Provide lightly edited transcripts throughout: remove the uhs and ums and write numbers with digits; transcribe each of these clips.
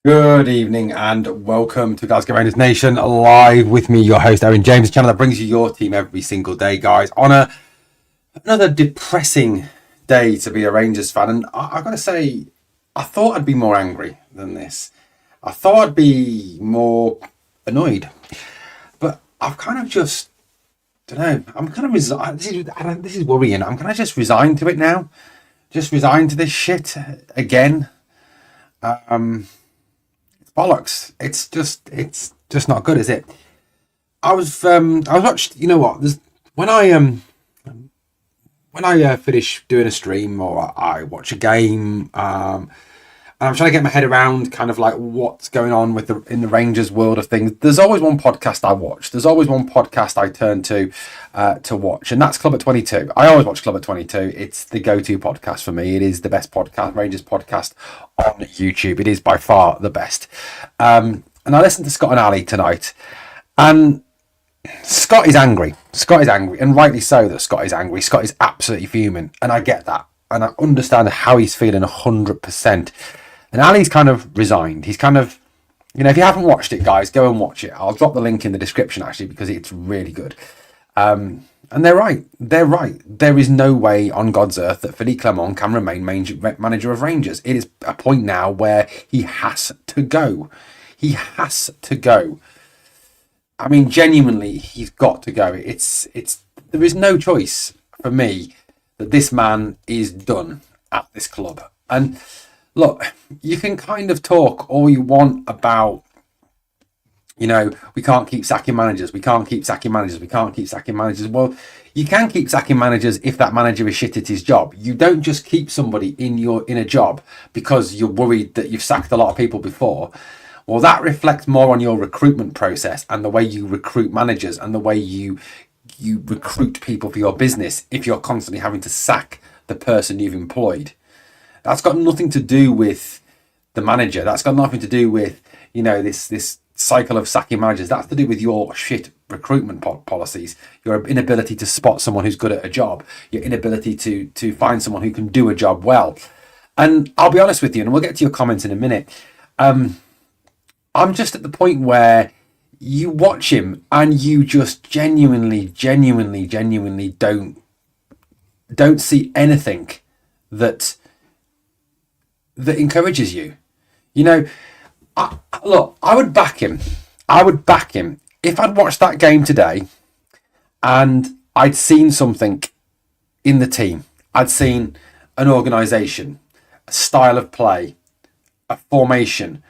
Good evening and welcome to Glasgow Rangers Nation, live with me, your host, Aaron James, the channel that brings you your team every single day, guys, on another depressing day to be a Rangers fan. And I've got to say, I thought I'd be more angry than this. I thought I'd be more annoyed. But I've kind of just, don't know, I'm kind of resigned. This is worrying. I'm kind of just resigned to it now. Just resigned to this shit again. Bollocks. It's just not good, is it? I was watched, you know what, when I finish doing a stream or I watch a game, and I'm trying to get my head around kind of like what's going on in the Rangers world of things. There's always one podcast I watch. There's always one podcast I turn to watch, and that's Club at 22. I always watch Club at 22. It's the go-to podcast for me. It is the best podcast, Rangers podcast on YouTube. It is by far the best. And I listened to Scott and Ali tonight, and Scott is angry. Scott is angry, and rightly so that Scott is angry. Scott is absolutely fuming, and I get that, and I understand how he's feeling 100%. And Ali's kind of resigned. He's kind of, if you haven't watched it, guys, go and watch it. I'll drop the link in the description, actually, because it's really good. And they're right. They're right. There is no way on God's earth that Philippe Clement can remain manager of Rangers. It is a point now where he has to go. He has to go. I mean, genuinely, he's got to go. There is no choice for me that this man is done at this club. And look, you can kind of talk all you want about, we can't keep sacking managers. We can't keep sacking managers. We can't keep sacking managers. Well, you can keep sacking managers if that manager is shit at his job. You don't just keep somebody in a job because you're worried that you've sacked a lot of people before. Well, that reflects more on your recruitment process and the way you recruit managers and the way you recruit people for your business if you're constantly having to sack the person you've employed. That's got nothing to do with the manager. That's got nothing to do with, this cycle of sacking managers. That's to do with your shit recruitment policies, your inability to spot someone who's good at a job, your inability to find someone who can do a job well. And I'll be honest with you, and we'll get to your comments in a minute. I'm just at the point where you watch him and you just genuinely don't see anything that encourages you. I would back him. If I'd watched that game today and I'd seen something in the team. I'd seen an organisation, a style of play, a formation,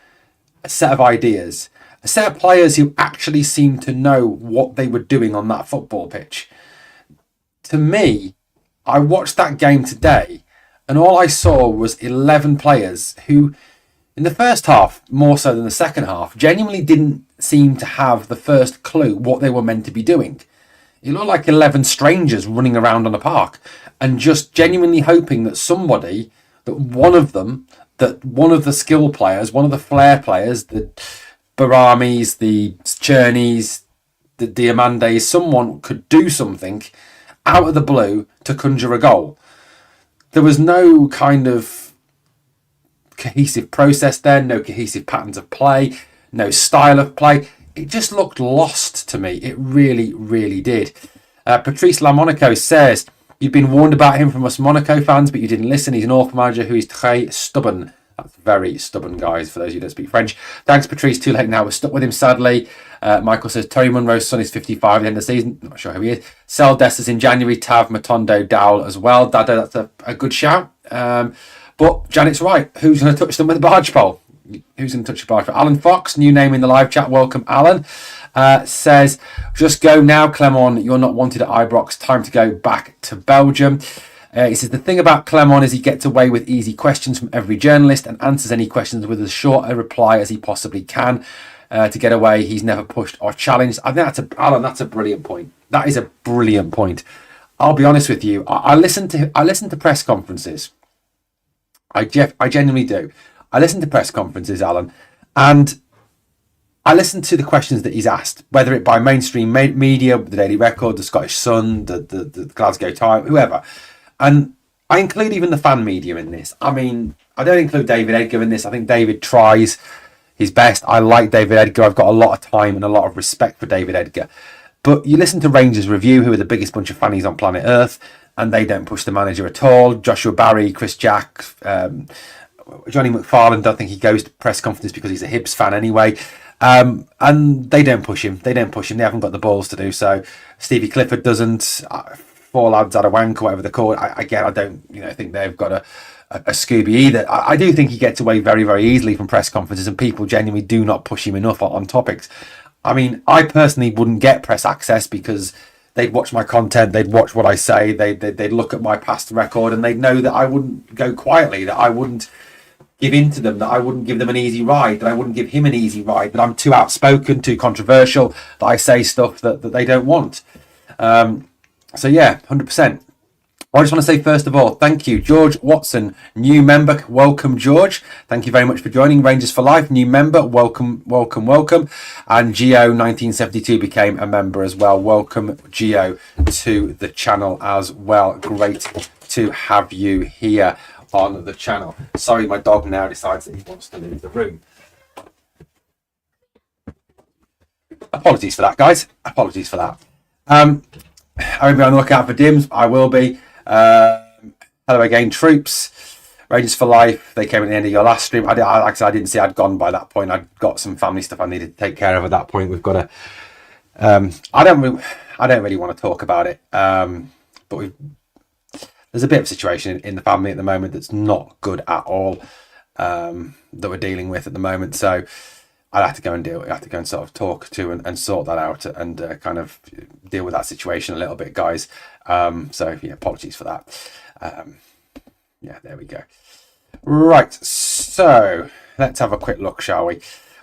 a set of ideas, a set of players who actually seemed to know what they were doing on that football pitch. To me, I watched that game today and all I saw was 11 players who, in the first half, more so than the second half, genuinely didn't seem to have the first clue what they were meant to be doing. It looked like 11 strangers running around on a park and just genuinely hoping that one of the skill players, one of the flair players, the Baramis, the Chernies, the Diamandes, someone could do something out of the blue to conjure a goal. There was no kind of cohesive process there, no cohesive patterns of play, no style of play. It just looked lost to me. It really, really did. Patrice Lamonaco says, "You've been warned about him from us Monaco fans, but you didn't listen. He's an awful manager who is très stubborn." That's very stubborn, guys, for those of you who don't speak French. Thanks, Patrice. Too late now. We're stuck with him, sadly. Michael says, Tony Munro's son is 55 at the end of the season. Not sure who he is. Cell Dessers in January. Tav, Matondo, Dowell as well. Dado, that's a good shout. But Janet's right. Who's going to touch them with a barge pole? Who's going to touch the barge pole? Alan Fox, new name in the live chat. Welcome, Alan. Says, just go now, Clement. You're not wanted at Ibrox. Time to go back to Belgium. He says, the thing about Clement is he gets away with easy questions from every journalist and answers any questions with as short a reply as he possibly can. To get away, he's never pushed or challenged. I think that's a brilliant point. That is a brilliant point. I'll be honest with you. I listen to press conferences. I genuinely do. I listen to press conferences, Alan, and I listen to the questions that he's asked, whether it by mainstream media, the Daily Record, the Scottish Sun, the Glasgow Times, whoever. And I include even the fan media in this. I mean, I don't include David Edgar in this. I think David tries. his best. I like David Edgar. I've got a lot of time and a lot of respect for David Edgar. But you listen to Rangers Review, who are the biggest bunch of fannies on planet Earth, and they don't push the manager at all. Joshua Barry, Chris Jack, Johnny McFarlane, don't think he goes to press conferences because he's a Hibs fan anyway. And they don't push him. They haven't got the balls to do so. Stevie Clifford doesn't. Four lads out of wank, or whatever they're called. I don't think they've got a Scooby either. I do think he gets away very, very easily from press conferences, and people genuinely do not push him enough on topics. I mean, I personally wouldn't get press access because they'd watch my content, they'd watch what I say, they'd look at my past record, and they'd know that I wouldn't go quietly, that I wouldn't give in to them, that I wouldn't give them an easy ride, that I wouldn't give him an easy ride, that I'm too outspoken, too controversial, that I say stuff that they don't want. So yeah, 100%. I just want to say, first of all, thank you, George Watson, new member. Welcome, George. Thank you very much for joining. Rangers for Life, new member. Welcome, welcome, welcome. And Geo1972 became a member as well. Welcome, Geo, to the channel as well. Great to have you here on the channel. Sorry, my dog now decides that he wants to leave the room. Apologies for that, guys. Apologies for that. I will be on the lookout for Dims. I will be. Hello again, troops. Rangers for Life. They came at the end of your last stream. Like I said, I didn't see I'd gone by that point. I'd got some family stuff I needed to take care of at that point. We've got to. I don't really want to talk about it. But there's a bit of a situation in the family at the moment that's not good at all. That we're dealing with at the moment. So I'd have to go and sort of talk to and sort that out and kind of deal with that situation a little bit, guys. So yeah, apologies for that. Yeah, there we go. Right, so let's have a quick look, shall we?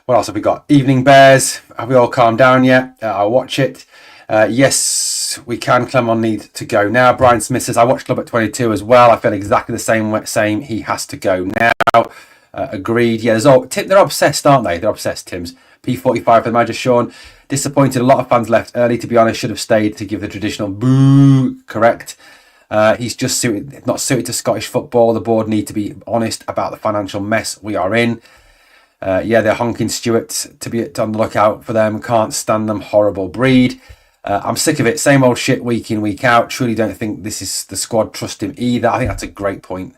What else have we got? Evening Bears. Have we all calmed down yet? I'll watch it. Yes, we can. Clement need to go now. Brian Smith says, I watched Club at 22 as well. I feel exactly the same. He has to go now. Agreed. Yeah, they're obsessed, aren't they? They're obsessed, Tim's. P45 for the manager, Sean. Disappointed. A lot of fans left early, to be honest. Should have stayed to give the traditional boo. Correct. He's just not suited to Scottish football. The board need to be honest about the financial mess we are in. Yeah, they're honking Stewart to be on the lookout for them. Can't stand them. Horrible breed. I'm sick of it. Same old shit week in, week out. Truly don't think this is the squad. Trust him either. I think that's a great point.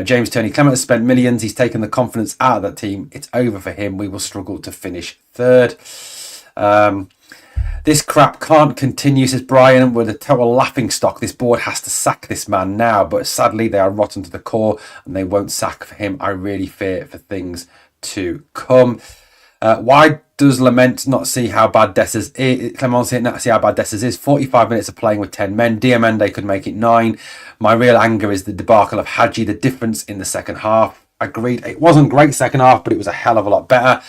James Tony Clement has spent millions. He's taken the confidence out of that team. It's over for him. We will struggle to finish third. This crap can't continue, says Brian. We're the total laughing stock. This board has to sack this man now, but sadly they are rotten to the core and they won't sack for him. I really fear for things to come. Why does Lament not see how bad Dessers is? Clement not see how bad Dessers is. 45 minutes of playing with 10 men. Diamande could make it 9. My real anger is the debacle of Hadji, the difference in the second half. Agreed. It wasn't great second half, but it was a hell of a lot better.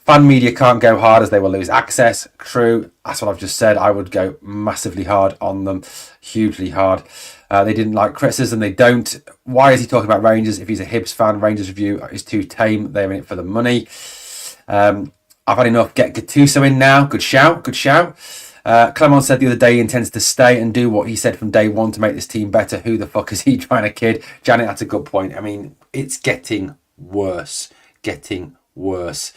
Fan media can't go hard as they will lose access. True. That's what I've just said. I would go massively hard on them. Hugely hard. They didn't like criticism. They don't. Why is he talking about Rangers? If he's a Hibs fan, Rangers Review is too tame. They're in it for the money. I've had enough. Get Gattuso in now. Good shout. Good shout. Clement said the other day he intends to stay and do what he said from day one to make this team better. Who the fuck is he trying to kid? Janet, that's a good point. I mean, it's getting worse. Getting worse.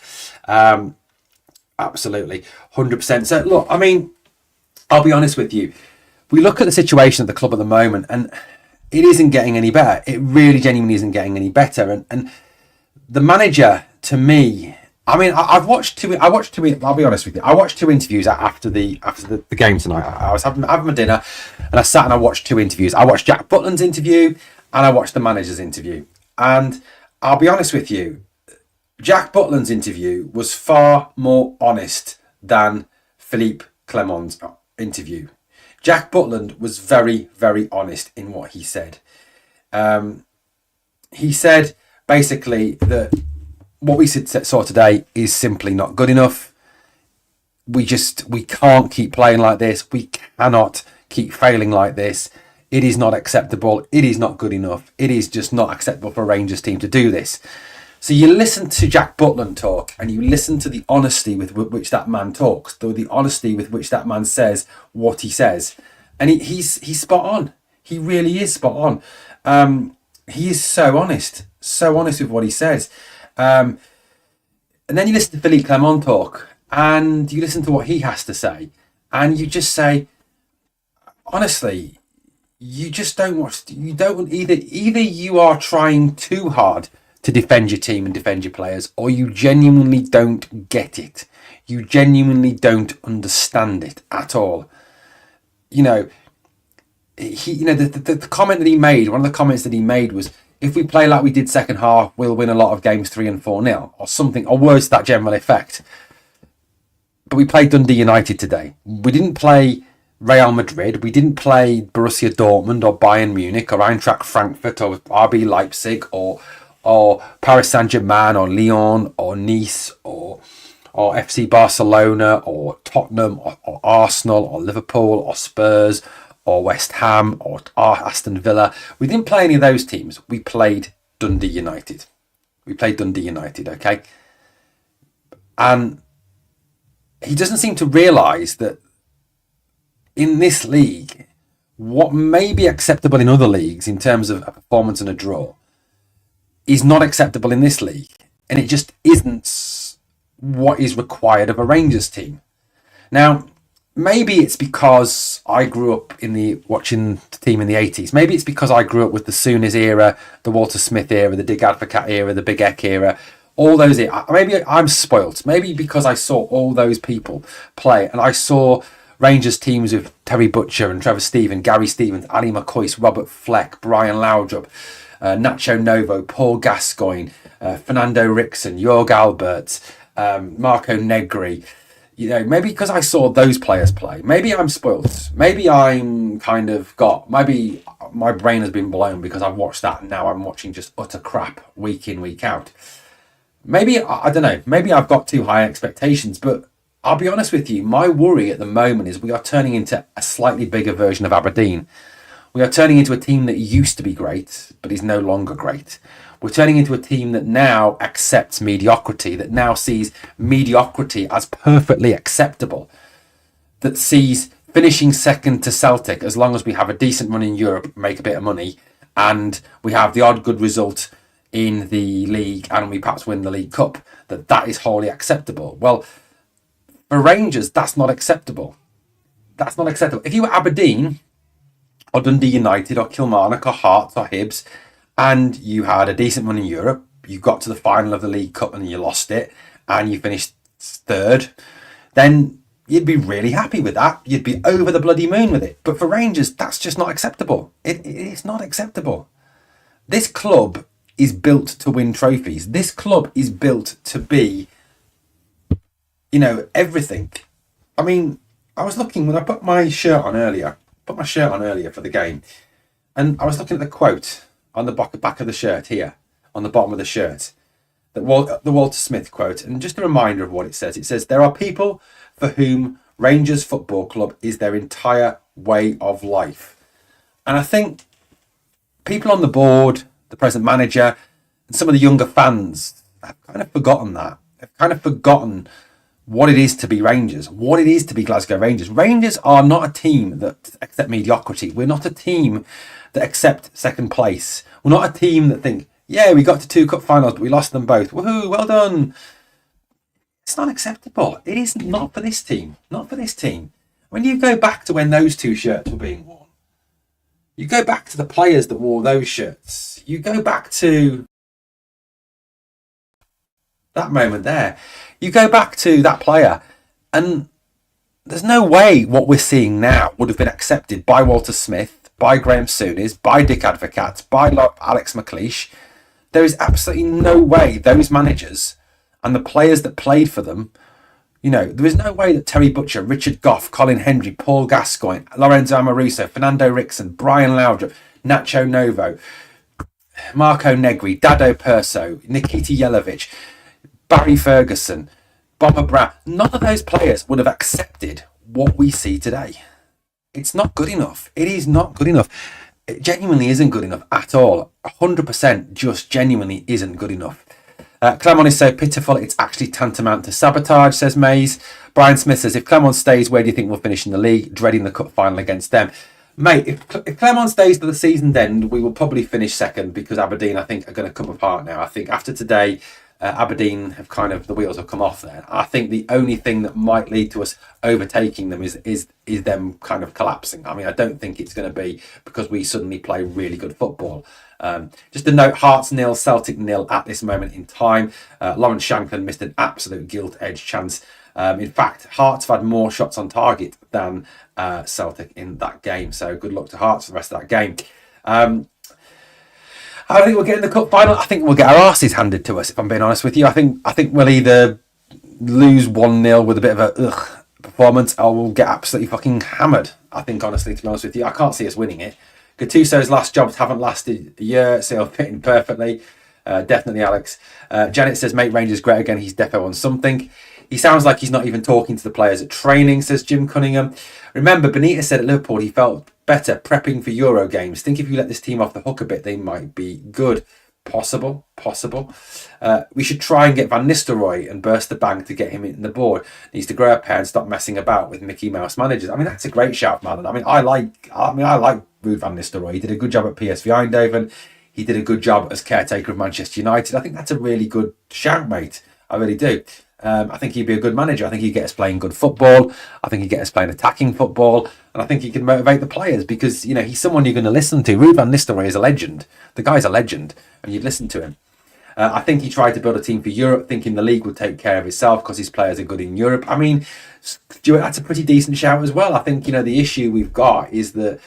Absolutely. 100%. So, look, I mean, I'll be honest with you. We look at the situation at the club at the moment and it isn't getting any better. It really genuinely isn't getting any better. And the manager, to me, I mean, I've watched two. I'll be honest with you. I watched 2 interviews after the game tonight. I was having my dinner, and I sat and I watched 2 interviews. I watched Jack Butland's interview, and I watched the manager's interview. And I'll be honest with you, Jack Butland's interview was far more honest than Philippe Clement's interview. Jack Butland was very, very honest in what he said. He said basically that what we saw today is simply not good enough. We can't keep playing like this. We cannot keep failing like this. It is not acceptable. It is not good enough. It is just not acceptable for a Rangers team to do this. So you listen to Jack Butland talk and you listen to the honesty with which that man talks, the honesty with which that man says what he says. And he's spot on. He really is spot on. He is so honest with what he says. And then you listen to Philippe Clement talk, and you listen to what he has to say, and you just say, honestly, you just don't watch. You don't either you are trying too hard to defend your team and defend your players, or you genuinely don't get it. You genuinely don't understand it at all. You know, the comment that he made, one of the comments that he made was, if we play like we did second half, we'll win a lot of games 3 and 4-0, or something, or words to that general effect. But we played Dundee United today. We didn't play Real Madrid. We didn't play Borussia Dortmund or Bayern Munich or Eintracht Frankfurt or RB Leipzig or Paris Saint-Germain or Lyon or Nice or FC Barcelona or Tottenham or Arsenal or Liverpool or Spurs or West Ham or Aston Villa. We didn't play any of those teams. We played Dundee United. Okay? And he doesn't seem to realise that in this league, what may be acceptable in other leagues in terms of a performance and a draw is not acceptable in this league. And it just isn't what is required of a Rangers team. Now, maybe it's because I grew up watching the team in the 80s. Maybe it's because I grew up with the Souness era, the Walter Smith era, the Dig Advocat era, the Big Ek era, all those. Maybe I'm spoilt. Maybe because I saw all those people play, and I saw Rangers teams with Terry Butcher and Trevor Steven, Gary Stevens, Ali McCoist, Robert Fleck, Brian Laudrup, Nacho Novo, Paul Gascoigne, Fernando Rickson, Jorg Albert, Marco Negri. You know, maybe because I saw those players play. Maybe I'm spoilt. Maybe I'm maybe my brain has been blown because I've watched that and now I'm watching just utter crap week in, week out. Maybe, I don't know, maybe I've got too high expectations, but I'll be honest with you, my worry at the moment is we are turning into a slightly bigger version of Aberdeen. We are turning into a team that used to be great, but is no longer great. We're turning into a team that now accepts mediocrity, that now sees mediocrity as perfectly acceptable, that sees finishing second to Celtic, as long as we have a decent run in Europe, make a bit of money, and we have the odd good result in the league, and we perhaps win the League Cup, that is wholly acceptable. Well, for Rangers, that's not acceptable. That's not acceptable. If you were Aberdeen or Dundee United or Kilmarnock or Hearts or Hibs, and you had a decent run in Europe, you got to the final of the League Cup and you lost it, and you finished third, then you'd be really happy with that. You'd be over the bloody moon with it. But for Rangers, that's just not acceptable. It's not acceptable. This club is built to win trophies. This club is built to be, everything. I mean, I was looking when I put my shirt on earlier for the game, and I was looking at the quote on the back of the shirt here, on the bottom of the shirt, the Walter Smith quote, and just a reminder of what it says. It says, "There are people for whom Rangers Football Club is their entire way of life." And I think people on the board, the present manager, and some of the younger fans have kind of forgotten that. They've kind of forgotten what it is to be Rangers, what it is to be Glasgow Rangers. Rangers are not a team that accept mediocrity. We're not a team that accept second place. We're not a team that think, yeah, we got to 2 cup finals, but we lost them both. Woohoo, well done. It's not acceptable. It is not for this team. Not for this team. When you go back to when those 2 shirts were being worn, you go back to the players that wore those shirts. You go back to that moment there. You go back to that player, and there's no way what we're seeing now would have been accepted by Walter Smith, by Graham Souness, by Dick Advocat, by Alex McLeish. There is absolutely no way those managers and the players that played for them, there is no way that Terry Butcher, Richard Gough, Colin Hendry, Paul Gascoigne, Lorenzo Amoruso, Fernando Rickson, Brian Laudrup, Nacho Novo, Marco Negri, Dado Perso, Nikita Jelavic, Barry Ferguson, Bomber Brown, none of those players would have accepted what we see today. It's not good enough. It is not good enough. It genuinely isn't good enough at all. 100% just genuinely isn't good enough. Clement is so pitiful, it's actually tantamount to sabotage, says Mays. Brian Smith says, if Clement stays, where do you think we'll finish in the league? Dreading the cup final against them. Mate, if Clement stays to the season's end, we will probably finish second, because Aberdeen, I think, are going to come apart now. I think after today, Aberdeen have the wheels have come off there. I think the only thing that might lead to us overtaking them is them kind of collapsing. I mean, I don't think it's going to be because we suddenly play really good football. Just a note, Hearts 0, Celtic 0 at this moment in time. Lawrence Shankland missed an absolute gilt-edged chance. In fact, Hearts have had more shots on target than Celtic in that game. So good luck to Hearts for the rest of that game. I don't think we'll get in the cup final. I think we'll get our arses handed to us, if I'm being honest with you. I think we'll either lose 1-0 with a bit of a performance, or we'll get absolutely fucking hammered. I think, honestly, to be honest with you, I can't see us winning it. Gattuso's last jobs haven't lasted a year, so he'll fit in perfectly. Definitely, Alex. Janet says, make Rangers great again. He's defo on something. He sounds like he's not even talking to the players at training, says Jim Cunningham. Remember, Benitez said at Liverpool he felt better prepping for Euro games. Think if you let this team off the hook a bit, they might be good. Possible. We should try and get Van Nistelrooy and burst the bank to get him in the board. Needs to grow a pair and stop messing about with Mickey Mouse managers. I mean, that's a great shout, man. I like Ruud Van Nistelrooy. He did a good job at PSV Eindhoven. He did a good job as caretaker of Manchester United. I think that's a really good shout, mate. I really do. I think he'd be a good manager. I think he'd get us playing good football. I think he'd get us playing attacking football. And I think he can motivate the players because, he's someone you're going to listen to. Ruud van Nistelrooy is a legend. The guy's a legend and you'd listen to him. I think he tried to build a team for Europe, thinking the league would take care of itself because his players are good in Europe. I mean, Stuart, that's a pretty decent shout as well. I think, the issue we've got is that,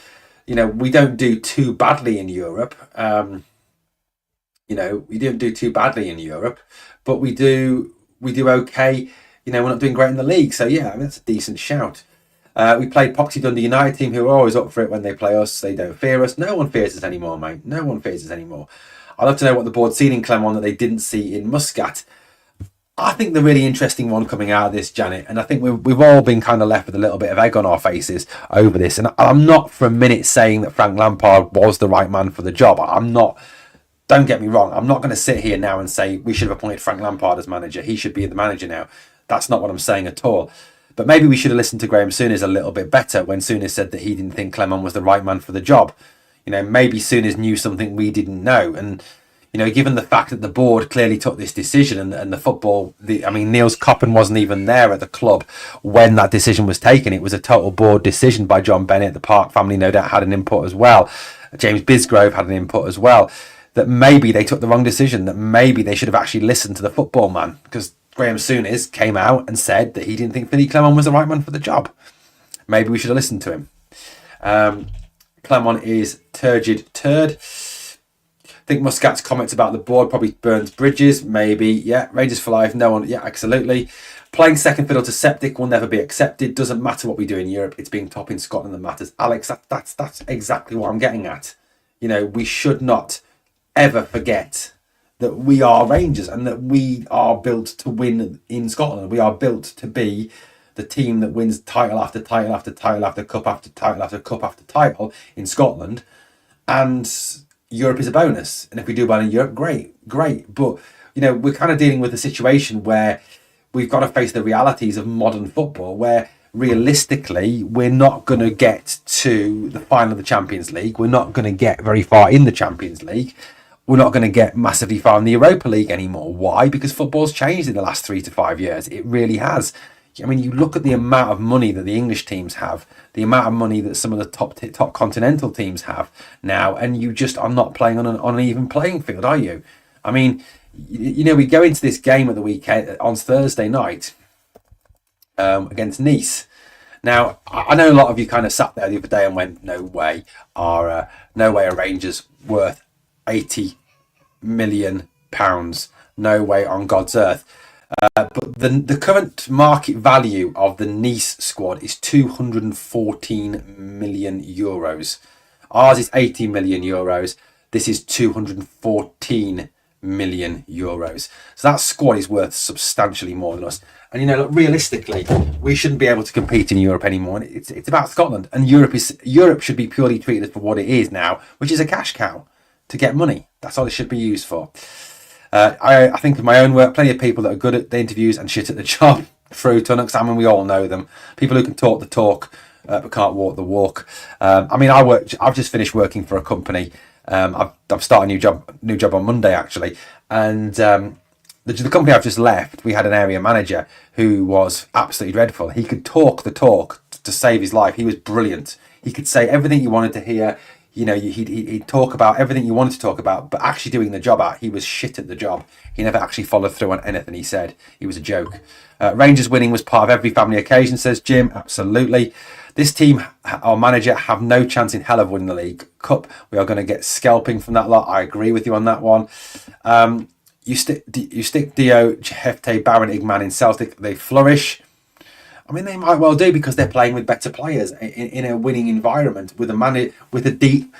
we don't do too badly in Europe. We don't do too badly in Europe, but we do okay. We're not doing great in the league. So, yeah, that's a decent shout. We played Poxy Dundee United team who are always up for it when they play us. They don't fear us. No one fears us anymore, mate. No one fears us anymore. I'd love to know what the board's seen in Clement that they didn't see in Muscat. I think the really interesting one coming out of this, Janet, and I think we've all been kind of left with a little bit of egg on our faces over this. And I'm not for a minute saying that Frank Lampard was the right man for the job. I'm not. Don't get me wrong. I'm not going to sit here now and say we should have appointed Frank Lampard as manager. He should be the manager now. That's not what I'm saying at all. But maybe we should have listened to Graham Souness a little bit better when Souness said that he didn't think Clement was the right man for the job. Maybe Souness knew something we didn't know. And, given the fact that the board clearly took this decision and the football, Niels Coppen wasn't even there at the club when that decision was taken. It was a total board decision by John Bennett. The Park family no doubt had an input as well. James Bisgrove had an input as well. That maybe they took the wrong decision, that maybe they should have actually listened to the football man, because Graham Souness came out and said that he didn't think Philippe Clement was the right man for the job. Maybe we should have listened to him. Clement is turgid turd. I think Muscat's comments about the board probably burns bridges. Maybe, yeah. Rangers for life, no one, yeah, absolutely. Playing second fiddle to Septic will never be accepted. Doesn't matter what we do in Europe. It's being top in Scotland that matters. Alex, that's exactly what I'm getting at. We should not ever forget that we are Rangers and that we are built to win in Scotland. We are built to be the team that wins title after title after title after cup after title after cup after title in Scotland. And Europe is a bonus. And if we do well in Europe, great. But, we're kind of dealing with a situation where we've got to face the realities of modern football, where realistically, we're not going to get to the final of the Champions League. We're not going to get very far in the Champions League. We're not going to get massively far in the Europa League anymore. Why? Because football's changed in the last 3 to 5 years. It really has. You look at the amount of money that the English teams have, the amount of money that some of the top continental teams have now, and you just are not playing on an even playing field, are you? We go into this game at the weekend on Thursday night against Nice. Now, I know a lot of you kind of sat there the other day and went, no way are Rangers worth £80 million. No way on God's earth. But the current market value of the Nice squad is €214 million. Ours is €80 million. This is €214 million. So that squad is worth substantially more than us. And realistically, we shouldn't be able to compete in Europe anymore. It's about Scotland, and Europe should be purely treated for what it is now, which is a cash cow to get money. That's all it should be used for. I think of my own work, plenty of people that are good at the interviews and shit at the job. Through Tunnocks, we all know them. People who can talk the talk but can't walk the walk. I've just finished working for a company. I've started a new job on Monday actually, and the company I've just left, we had an area manager who was absolutely dreadful. He could talk the talk to save his life. He was brilliant. He could say everything you wanted to hear. You know, he'd talk about everything you wanted to talk about, but actually doing the job he was shit at the job. He never actually followed through on anything he said. He was a joke. Rangers winning was part of every family occasion, says Jim. Absolutely. This team, our manager, have no chance in hell of winning the League Cup. We are going to get scalping from that lot. I agree with you on that one. You stick Dio, Hefte, Baron, Igman in Celtic, they flourish. I mean, they might well do because they're playing with better players in a winning environment with a deep.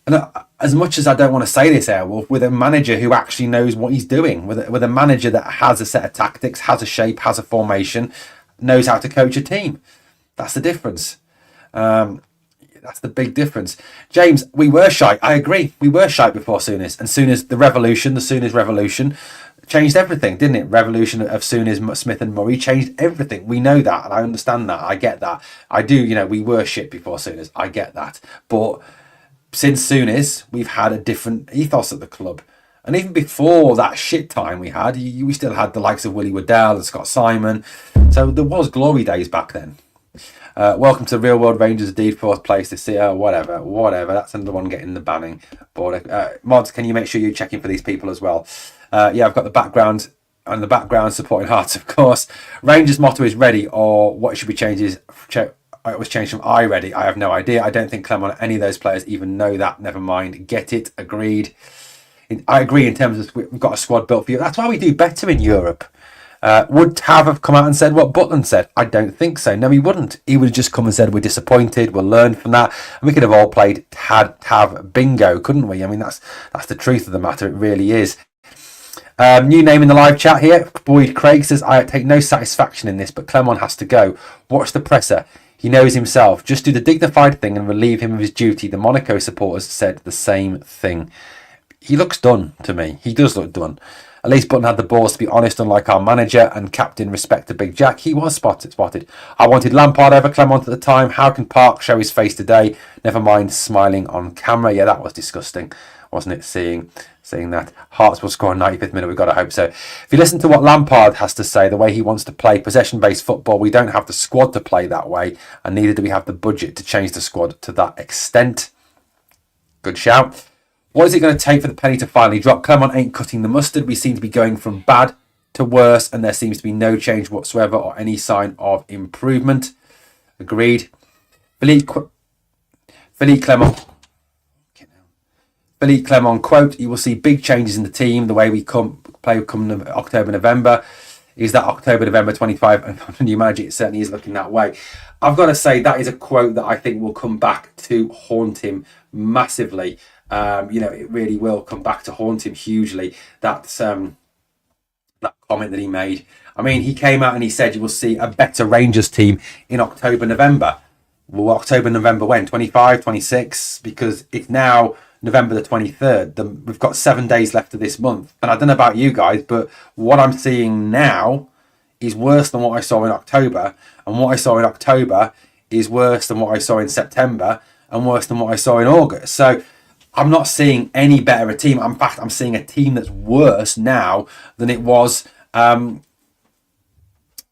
And as much as I don't want to say this, Airwolf, with a manager who actually knows what he's doing, with a manager that has a set of tactics, has a shape, has a formation, knows how to coach a team. That's the difference. That's the big difference. James, we were shy. I agree. We were shy before Souness. And Souness, the Souness revolution, changed everything, didn't it? Revolution of Souness, Smith and Murray changed everything. We know that, and I understand that. I get that. I do, we were shit before Souness. I get that. But since Souness, we've had a different ethos at the club. And even before that shit time we had, we still had the likes of Willie Waddell and Scott Simon. So there was glory days back then. Welcome to Real World Rangers, Deed, fourth place this year. Whatever. That's another one getting the banning board. Mods, can you make sure you're checking for these people as well? Yeah, I've got the background and the background supporting Hearts, of course. Rangers motto is ready, or what should be changed is it was changed from I ready. I have no idea. I don't think Clement or any of those players even know that. Never mind. Get it. Agreed. I agree in terms of we've got a squad built for you. That's why we do better in Europe. Would Tav have come out and said what Butland said? I don't think so. No, he wouldn't. He would have just come and said, we're disappointed, we'll learn from that. And we could have all played Tav bingo, couldn't we? I mean, that's the truth of the matter. It really is. New name in the live chat here. Boyd Craig says, I take no satisfaction in this, but Clement has to go. Watch the presser. He knows himself. Just do the dignified thing and relieve him of his duty. The Monaco supporters said the same thing. He looks done to me. He does look done. At least Button had the balls to be honest, unlike our manager and captain, respect to Big Jack. He was spotted. I wanted Lampard over Clement at the time. How can Park show his face today? Never mind smiling on camera. Yeah, that was disgusting, wasn't it? Seeing that. Hearts will score in 95th minute. We've got to hope so. If you listen to what Lampard has to say, the way he wants to play possession-based football, we don't have the squad to play that way, and neither do we have the budget to change the squad to that extent. Good shout. What is it going to take for the penny to finally drop? Clement ain't cutting the mustard. We seem to be going from bad to worse, and there seems to be no change whatsoever or any sign of improvement. Agreed. Philippe Clement, quote, you will see big changes in the team, the way we play come October, November. Is that October, November 25 and new manager? It certainly is looking that way. I've got to say that is a quote that I think will come back to haunt him massively. It really will come back to haunt him hugely. That's that comment that he made. I mean, he came out and he said you will see a better Rangers team in October, November. Well, October, November when? 25, 26? Because it's now November the 23rd. We've got 7 days left of this month. And I don't know about you guys, but what I'm seeing now is worse than what I saw in October. And what I saw in October is worse than what I saw in September and worse than what I saw in August. So I'm not seeing any better a team. In fact, I'm seeing a team that's worse now than it was, a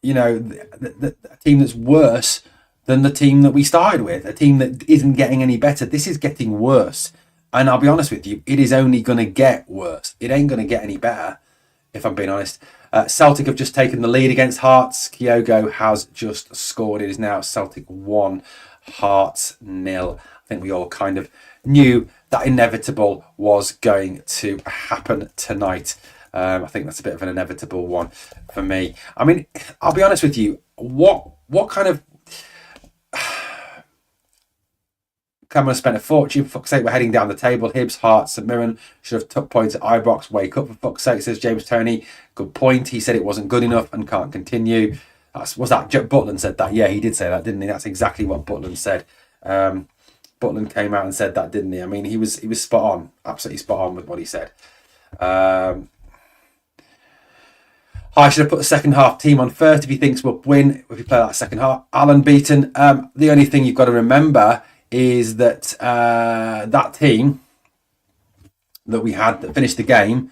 team that's worse than the team that we started with, a team that isn't getting any better. This is getting worse. And I'll be honest with you, it is only going to get worse. It ain't going to get any better, if I'm being honest. Celtic have just taken the lead against Hearts. Kyogo has just scored. It is now Celtic 1, Hearts 0. I think we all kind of knew that inevitable was going to happen tonight. I think that's a bit of an inevitable one for me. I mean, I'll be honest with you. What kind of... Cameron spent a fortune. For fuck's sake, we're heading down the table. Hibs, Hearts, St Mirren should have took points at Ibrox. Wake up, for fuck's sake, says James Tony. Good point. He said it wasn't good enough and can't continue. Was that Butland said that? Yeah, he did say that, didn't he? That's exactly what Butland said. Butland came out and said that, didn't he? I mean, he was spot on, absolutely spot on with what he said. I should have put the second half team on first if he thinks we'll win. If you play that second half, Alan beaten. The only thing you've got to remember is that that team that we had that finished the game,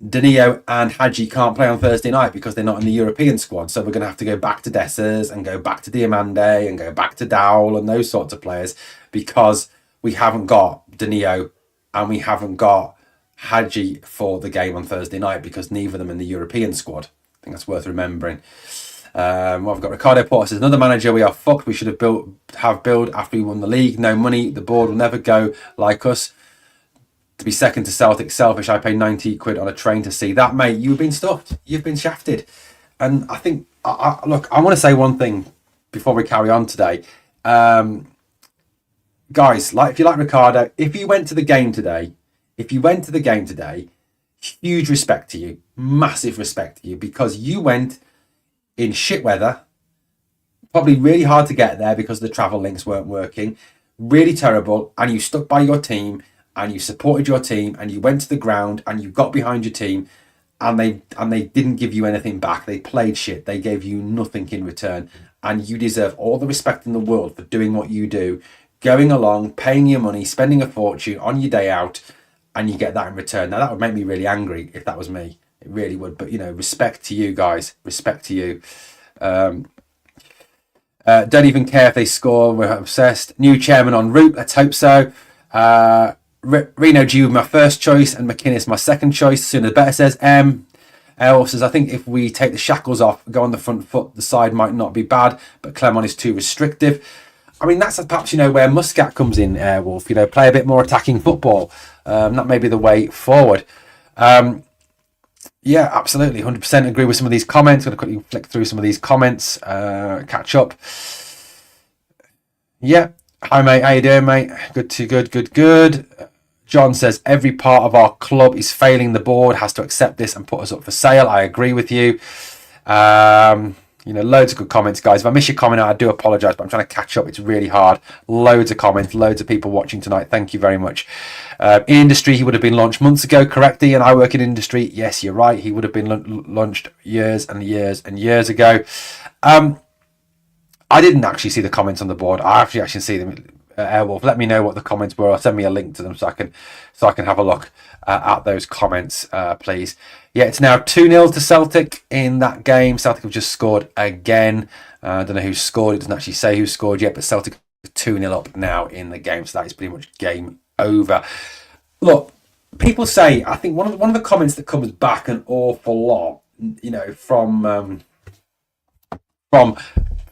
Danilo and Hadji can't play on Thursday night because they're not in the European squad. So we're going to have to go back to Dessers and go back to Diamande and go back to Dowell and those sorts of players because we haven't got Danilo and we haven't got Hadji for the game on Thursday night because neither of them in the European squad. I think that's worth remembering. I've got Ricardo Porter says, another manager, we are fucked. We should have built after we won the league. No money. The board will never go like us. To be second to Celtic, selfish. I paid 90 quid on a train to see that, mate. You've been stuffed. You've been shafted. And I think, look, I want to say one thing before we carry on today. Guys, if you like Ricardo, if you went to the game today, huge respect to you. Massive respect to you because you went in shit weather, probably really hard to get there because the travel links weren't working, really terrible, and you stuck by your team and you supported your team and you went to the ground and you got behind your team and they didn't give you anything back. They played shit. They gave you nothing in return, and you deserve all the respect in the world for doing what you do, going along, paying your money, spending a fortune on your day out, and you get that in return. Now that would make me really angry if that was me. It really would. But, respect to you guys. Respect to you. Don't even care if they score. We're obsessed. New chairman en route. Let's hope so. Reno G my first choice and McInnes my second choice. Sooner the better, says M. L says, I think if we take the shackles off, go on the front foot, the side might not be bad, but Clement is too restrictive. I mean, that's perhaps, where Muscat comes in, Wolf. Play a bit more attacking football. That may be the way forward. Yeah, absolutely. 100% agree with some of these comments. I'm going to quickly flick through some of these comments, catch up. Yeah. Hi, mate. How you doing, mate? Good. John says, every part of our club is failing. The board has to accept this and put us up for sale. I agree with you. Loads of good comments, guys. If I miss your comment, I do apologise, but I'm trying to catch up. It's really hard. Loads of comments, loads of people watching tonight. Thank you very much. In industry, he would have been launched months ago, correct, Ian? I work in industry. Yes, you're right. He would have been launched years and years and years ago. I didn't actually see the comments on the board. I actually see them. Airwolf, let me know what the comments were, or send me a link to them so I can have a look at those comments, please. Yeah, it's now 2-0 to Celtic in that game. Celtic have just scored again. I don't know who scored. It doesn't actually say who scored yet, but Celtic are 2-0 up now in the game, so that is pretty much game over. Look, people say, I think one of the comments that comes back an awful lot, from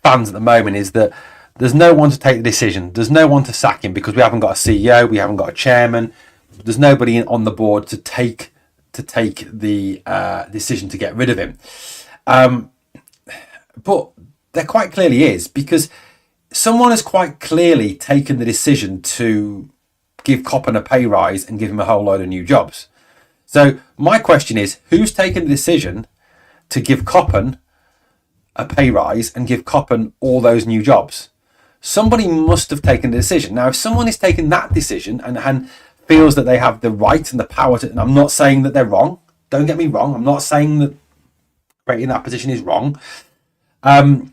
fans at the moment is that there's no one to take the decision. There's no one to sack him because we haven't got a CEO, we haven't got a chairman. There's nobody on the board to take the decision to get rid of him. But there quite clearly is, because someone has quite clearly taken the decision to give Coppen a pay rise and give him a whole load of new jobs. So my question is, who's taken the decision to give Coppen a pay rise and give Coppen all those new jobs? Somebody must have taken the decision. Now, if someone is taking that decision and feels that they have the right and the power to, and I'm not saying that they're wrong, don't get me wrong, I'm not saying that creating that position is wrong. But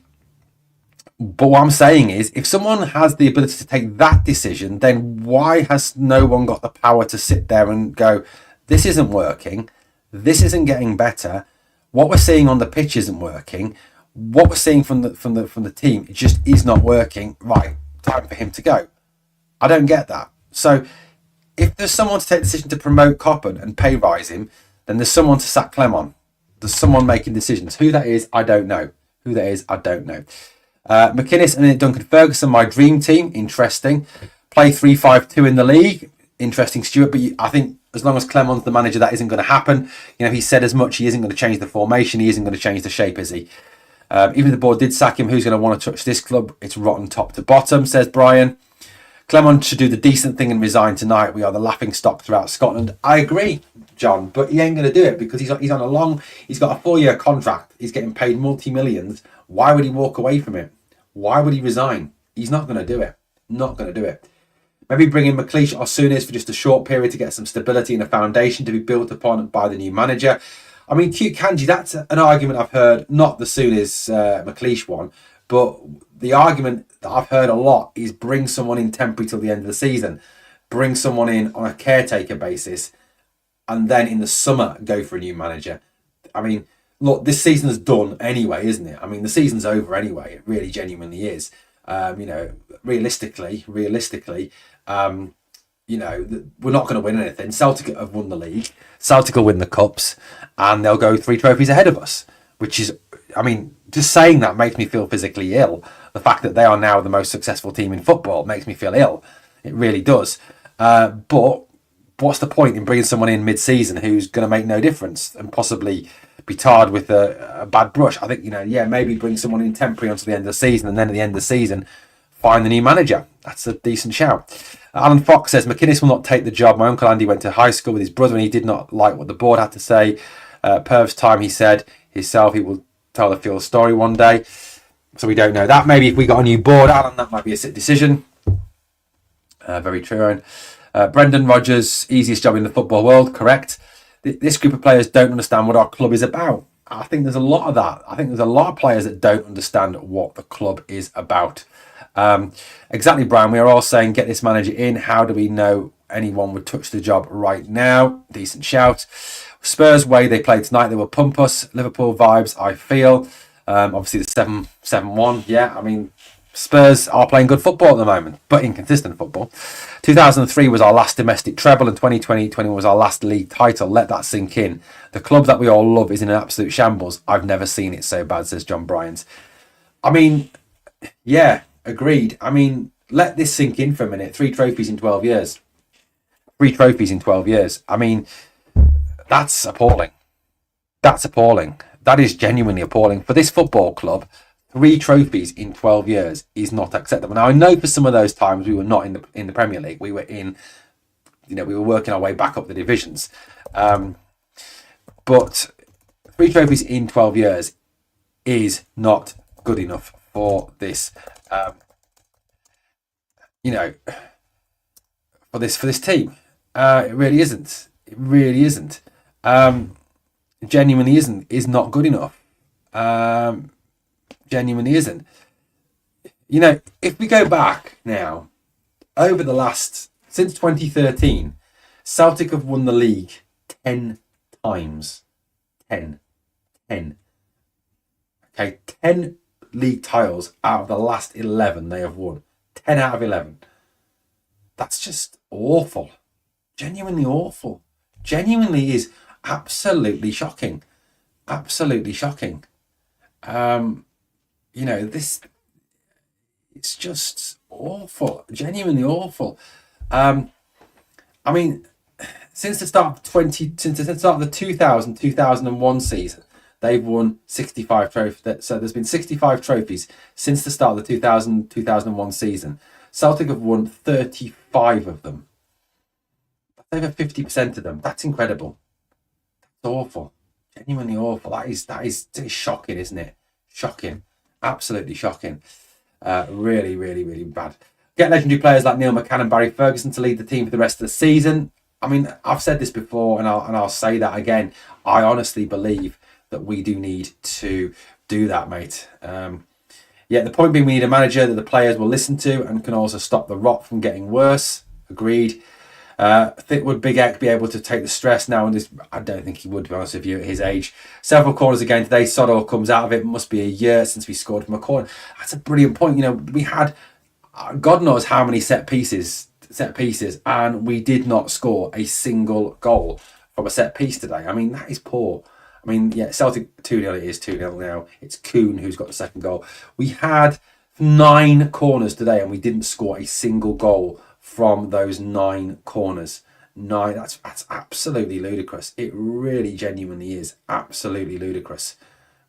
what I'm saying is, if someone has the ability to take that decision, then why has no one got the power to sit there and go, this isn't working, this isn't getting better, what we're seeing on the pitch isn't working, what we're seeing from the team, it just is not working. Right, time for him to go. I don't get that. So if there's someone to take the decision to promote Coppen and pay rise him, then there's someone to sack Clement. There's someone making decisions. Who that is, I don't know. McInnes and Duncan Ferguson, my dream team. Interesting. Play 3-5-2 in the league. Interesting, Stuart. But I think as long as Clement's the manager, that isn't going to happen. He said as much. He isn't going to change the formation. He isn't going to change the shape, is he? Even if the board did sack him, who's going to want to touch this club? It's rotten top to bottom, says Brian. Clement should do the decent thing and resign tonight. We are the laughing stock throughout Scotland. I agree, John, but he ain't going to do it because he's on he's got a 4-year contract. He's getting paid multi-millions. Why would he walk away from it? Why would he resign? He's not going to do it. Maybe bring in McLeish or Souness for just a short period to get some stability and a foundation to be built upon by the new manager. I mean, Cute Kanji, that's an argument I've heard, not the Souness McLeish one, but the argument that I've heard a lot is bring someone in temporary till the end of the season. Bring someone in on a caretaker basis and then in the summer go for a new manager. I mean, look, this season's done anyway, isn't it? I mean, the season's over anyway. It really genuinely is. Realistically, we're not going to win anything. Celtic have won the league. Celtic will win the cups, and they'll go 3 trophies ahead of us, which is, I mean, just saying that makes me feel physically ill. The fact that they are now the most successful team in football makes me feel ill. It really does. But what's the point in bringing someone in mid-season who's going to make no difference and possibly be tarred with a bad brush? I think, maybe bring someone in temporary until the end of the season, and then at the end of the season, find the new manager. That's a decent shout. Alan Fox says, McInnes will not take the job. My uncle Andy went to high school with his brother and he did not like what the board had to say. Perv's time, he said himself, he will tell the full story one day. So we don't know that. Maybe if we got a new board, Alan, that might be a decision. Very true, Aaron. Brendan Rodgers, easiest job in the football world, correct. This group of players don't understand what our club is about. I think there's a lot of that. I think there's a lot of players that don't understand what the club is about. Exactly, Brian. We are all saying get this manager in. How do we know anyone would touch the job right now? Decent shout. Spurs way they played tonight, they will pump us. Liverpool vibes, I feel. Obviously the 7-1. Yeah, I mean, Spurs are playing good football at the moment, but inconsistent football. 2003 was our last domestic treble and 2020-21 was our last league title. Let that sink in. The club that we all love is in an absolute shambles. I've never seen it so bad, says John Bryans. I mean, yeah, agreed. I mean, let this sink in for a minute. 3 trophies in 12 years. 3 trophies in 12 years. I mean, that's appalling. That's appalling. That is genuinely appalling. For this football club, 3 trophies in 12 years is not acceptable. Now, I know for some of those times we were not in the Premier League. We were in, we were working our way back up the divisions. But 3 trophies in 12 years is not good enough for this, for this team. It really isn't. It really isn't. Genuinely isn't. Is not good enough. Genuinely isn't. If we go back now, over the last, since 2013, Celtic have won the league 10 times. 10. Okay, 10 league titles out of the last 11 they have won. 10 out of 11. That's just awful. Genuinely awful. Genuinely is absolutely shocking. Absolutely shocking. This, it's just awful. Genuinely awful. I mean, since the start of the 2000-2001 season, they've won 65 trophies. So there's been 65 trophies since the start of the 2000-2001 season. Celtic have won 35 of them. That's over 50% of them. That's incredible. That's awful. Genuinely awful. That is shocking, isn't it? Shocking. Absolutely shocking. Really, really, really bad. Get legendary players like Neil McCann and Barry Ferguson to lead the team for the rest of the season. I mean, I've said this before and I'll say that again. I honestly believe that we do need to do that, mate. The point being we need a manager that the players will listen to and can also stop the rot from getting worse. Agreed. Would Big Ek be able to take the stress now? And I don't think he would, to be honest with you, at his age. Several corners again today. Sodor comes out of it. Must be a year since we scored from a corner. That's a brilliant point. We had God knows how many set pieces, and we did not score a single goal from a set piece today. I mean, that is poor. I mean, yeah, Celtic 2-0, it is 2-0 now. It's Kuhn who's got the second goal. We had 9 corners today and we didn't score a single goal from those 9 corners. 9, that's absolutely ludicrous. It really genuinely is absolutely ludicrous.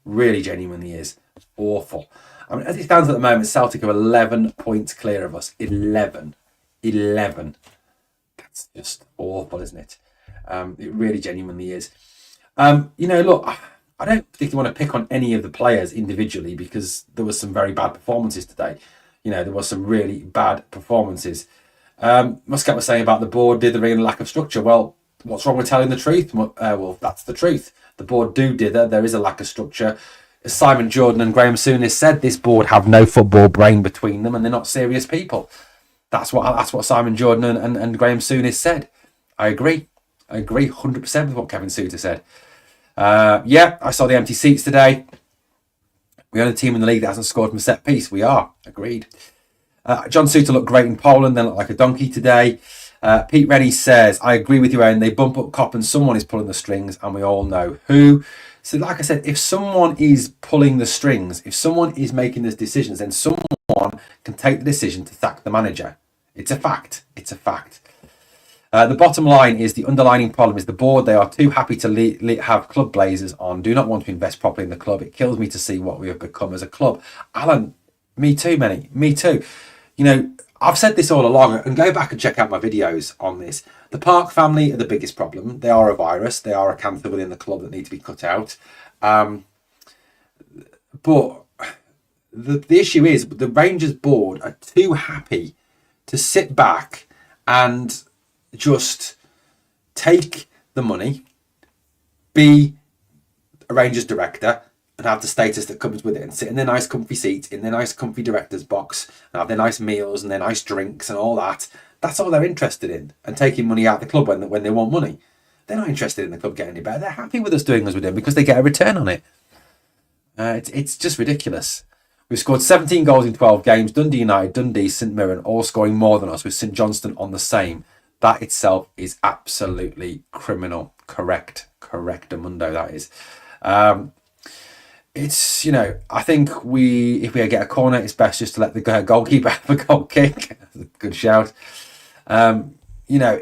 Really genuinely is awful. I mean, as it stands at the moment, Celtic are 11 points clear of us. 11. That's just awful, isn't it? It really genuinely is. Look, I don't particularly want to pick on any of the players individually because there was some very bad performances today. There was some really bad performances. Muscat was saying about the board dithering and lack of structure. Well, what's wrong with telling the truth? Well, that's the truth. The board do dither. There is a lack of structure. As Simon Jordan and Graham Souness said, this board have no football brain between them and they're not serious people. That's what Simon Jordan and Graham Souness said. I agree. I agree 100% with what Kevin Suter said. Yeah, I saw the empty seats today. We're the only team in the league that hasn't scored from a set piece. We are. Agreed. John Suter looked great in Poland, then looked like a donkey today. Pete Rennie says, I agree with you, Owen. They bump up Cop and someone is pulling the strings, and we all know who. So like I said, if someone is pulling the strings, if someone is making these decisions, then someone can take the decision to sack the manager. It's a fact. It's a fact. The bottom line is the underlying problem is the board. They are too happy to have club blazers on, do not want to invest properly in the club. It kills me to see what we have become as a club. Alan, me too, Manny. Me too. You know, I've said this all along, and go back and check out my videos on this. The Park family are the biggest problem. They are a virus. They are a cancer within the club that need to be cut out. But the issue is the Rangers board are too happy to sit back and just take the money, be a Rangers director, and have the status that comes with it, and sit in their nice comfy seats in their nice comfy director's box and have their nice meals and their nice drinks and all that. That's all they're interested in, and taking money out of the club when they want money. They're not interested in the club getting any better. They're happy with us doing as we're doing because they get a return on it. It's just ridiculous. We've scored 17 goals in 12 games. Dundee United, Dundee, St Mirren all scoring more than us, with St Johnstone on the same. That itself is absolutely criminal. Correct, Amundo, that is. It's, you know, I think if we get a corner, it's best just to let the goalkeeper have a goal kick. Good shout. You know,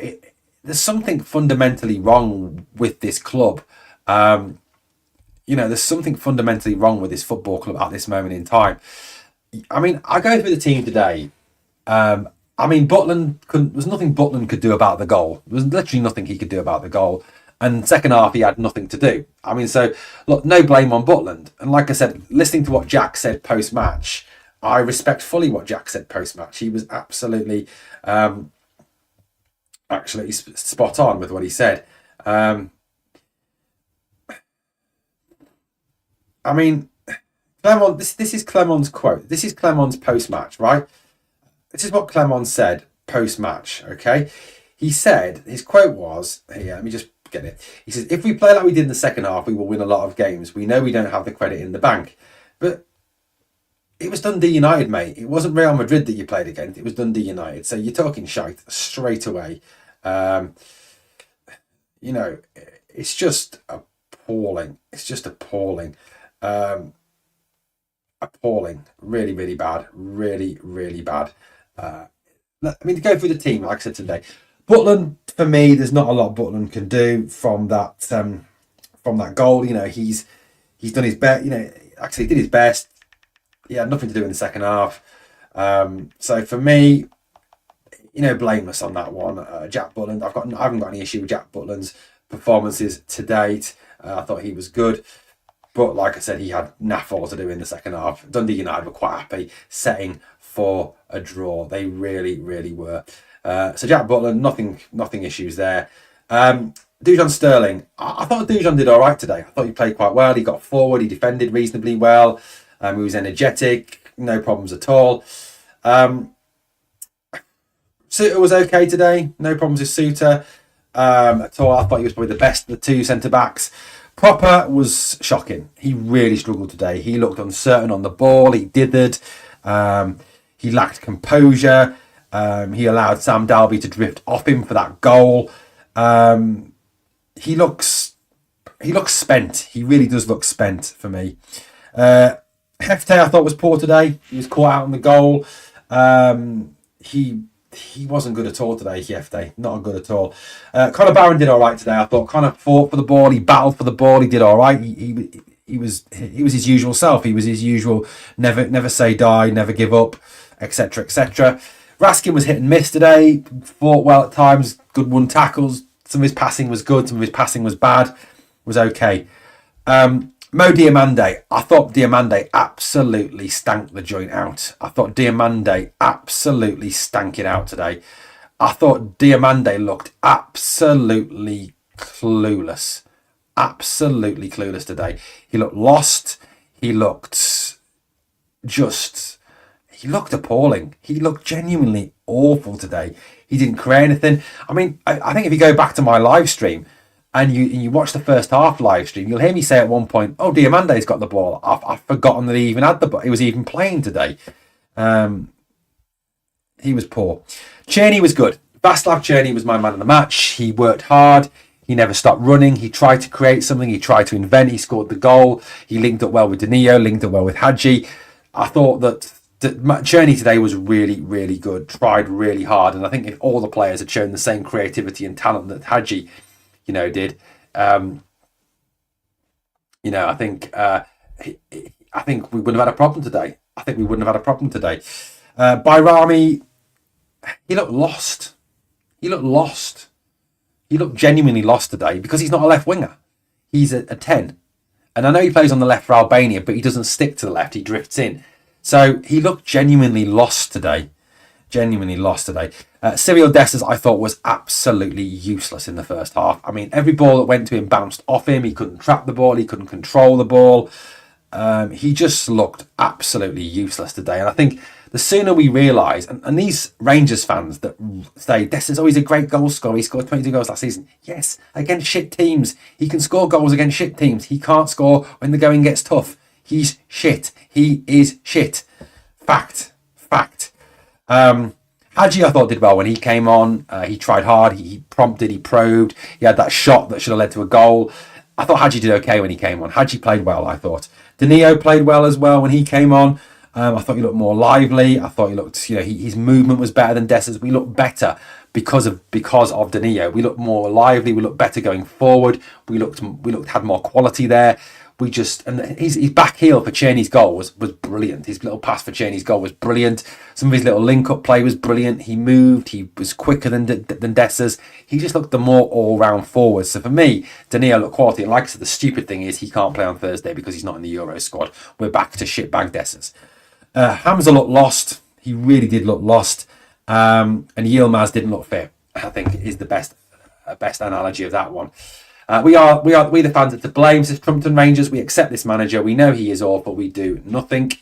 there's something fundamentally wrong with this club. You know, there's something fundamentally wrong with this football club at this moment in time. I mean, I go through the team today. I mean, there's nothing Butland could do about the goal. There was literally nothing he could do about the goal. And second half, he had nothing to do. I mean, so, look, no blame on Butland. And like I said, listening to what Jack said post-match, I respect fully what Jack said post-match. He was absolutely spot on with what he said. I mean, Clement, this is Clement's quote. This is Clement's post-match, right? This is what Clement said post-match, okay? He said, his quote was, here, let me just get it. He says, if we play like we did in the second half, we will win a lot of games. We know we don't have the credit in the bank. But it was Dundee United, mate. It wasn't Real Madrid that you played against. It was Dundee United. So you're talking shite straight away. You know, it's just appalling. It's just appalling. Appalling. Really, really bad. Really, really bad. I mean, to go through the team, like I said today, Butland, for me, there's not a lot Butland can do from that goal. You know, he's done his best. You know, actually he did his best. He had nothing to do in the second half. So for me, you know, blameless on that one. Jack Butland, I haven't got any issue with Jack Butland's performances to date. I thought he was good. But like I said, he had naff all to do in the second half. Dundee United were quite happy setting for a draw. They really, really were. So Jack Butland, nothing issues there. Dujon Sterling, I thought Dujon did all right today. I thought he played quite well. He got forward. He defended reasonably well. He was energetic. No problems at all. Suter was okay today. No problems with Suter at all. I thought he was probably the best of the two centre-backs. Propper was shocking. He really struggled today. He looked uncertain on the ball. He dithered. He lacked composure. He allowed Sam Dalby to drift off him for that goal. He looks spent. He really does look spent for me. Hefte, I thought, was poor today. He was caught out on the goal. He wasn't good at all today, Hefte. Not good at all. Conor Barron did all right today. I thought Conor fought for the ball. He battled for the ball. He did all right. He was his usual self. He was his usual never say die, never give up, etc., etc. Raskin was hit and miss today. Fought well at times. Good won tackles. Some of his passing was good. Some of his passing was bad. Was okay. Mo Diamande. I thought Diamande absolutely stank the joint out. I thought Diamande absolutely stank it out today. I thought Diamande looked absolutely clueless. Absolutely clueless today. He looked lost. He looked just... he looked appalling. He looked genuinely awful today. He didn't create anything. I mean, I think if you go back to my live stream and you watch the first half live stream, you'll hear me say at one point, "Oh, Diamande's got the ball." I've forgotten that he even had the ball. He was even playing today. He was poor. Černý was good. Václav Černý was my man of the match. He worked hard. He never stopped running. He tried to create something. He tried to invent. He scored the goal. He linked up well with Danilo, linked up well with Hadji. I thought that Černý today was really, really good. Tried really hard. And I think if all the players had shown the same creativity and talent that Hadji, did, I think we wouldn't have had a problem today. Bayrami, he looked lost. He looked genuinely lost today because he's not a left winger. He's a 10. And I know he plays on the left for Albania, but he doesn't stick to the left. He drifts in. So he looked genuinely lost today. Cyril Dessers, I thought, was absolutely useless in the first half. I mean, every ball that went to him bounced off him. He couldn't trap the ball. He couldn't control the ball. He just looked absolutely useless today. And I think the sooner we realise, and these Rangers fans that say, Dessers, he's a great goal scorer. He scored 22 goals last season. Yes, against shit teams. He can score goals against shit teams. He can't score when the going gets tough. He's shit. He is shit. Fact. Hadji, I thought, did well when he came on. He tried hard. He prompted. He probed. He had that shot that should have led to a goal. I thought Hadji did okay when he came on. Hadji played well, I thought. Danilo played well as well when he came on. I thought he looked more lively. I thought he looked, his movement was better than Dessers. We looked better because of Danilo. We looked more lively. We looked better going forward. We had more quality there. His back heel for Černy's goal was brilliant. His little pass for Černy's goal was brilliant. Some of his little link-up play was brilliant. He moved. He was quicker than Dessers. He just looked the more all-round forward. So for me, Danilo looked quality. And like I said, the stupid thing is he can't play on Thursday because he's not in the Euro squad. We're back to shitbag Dessers. Hamza looked lost. He really did look lost. And Yilmaz didn't look fit, I think, is the best analogy of that one. We the fans are to blame, says Trumpton Rangers. We accept this manager. We know he is awful. We do nothing.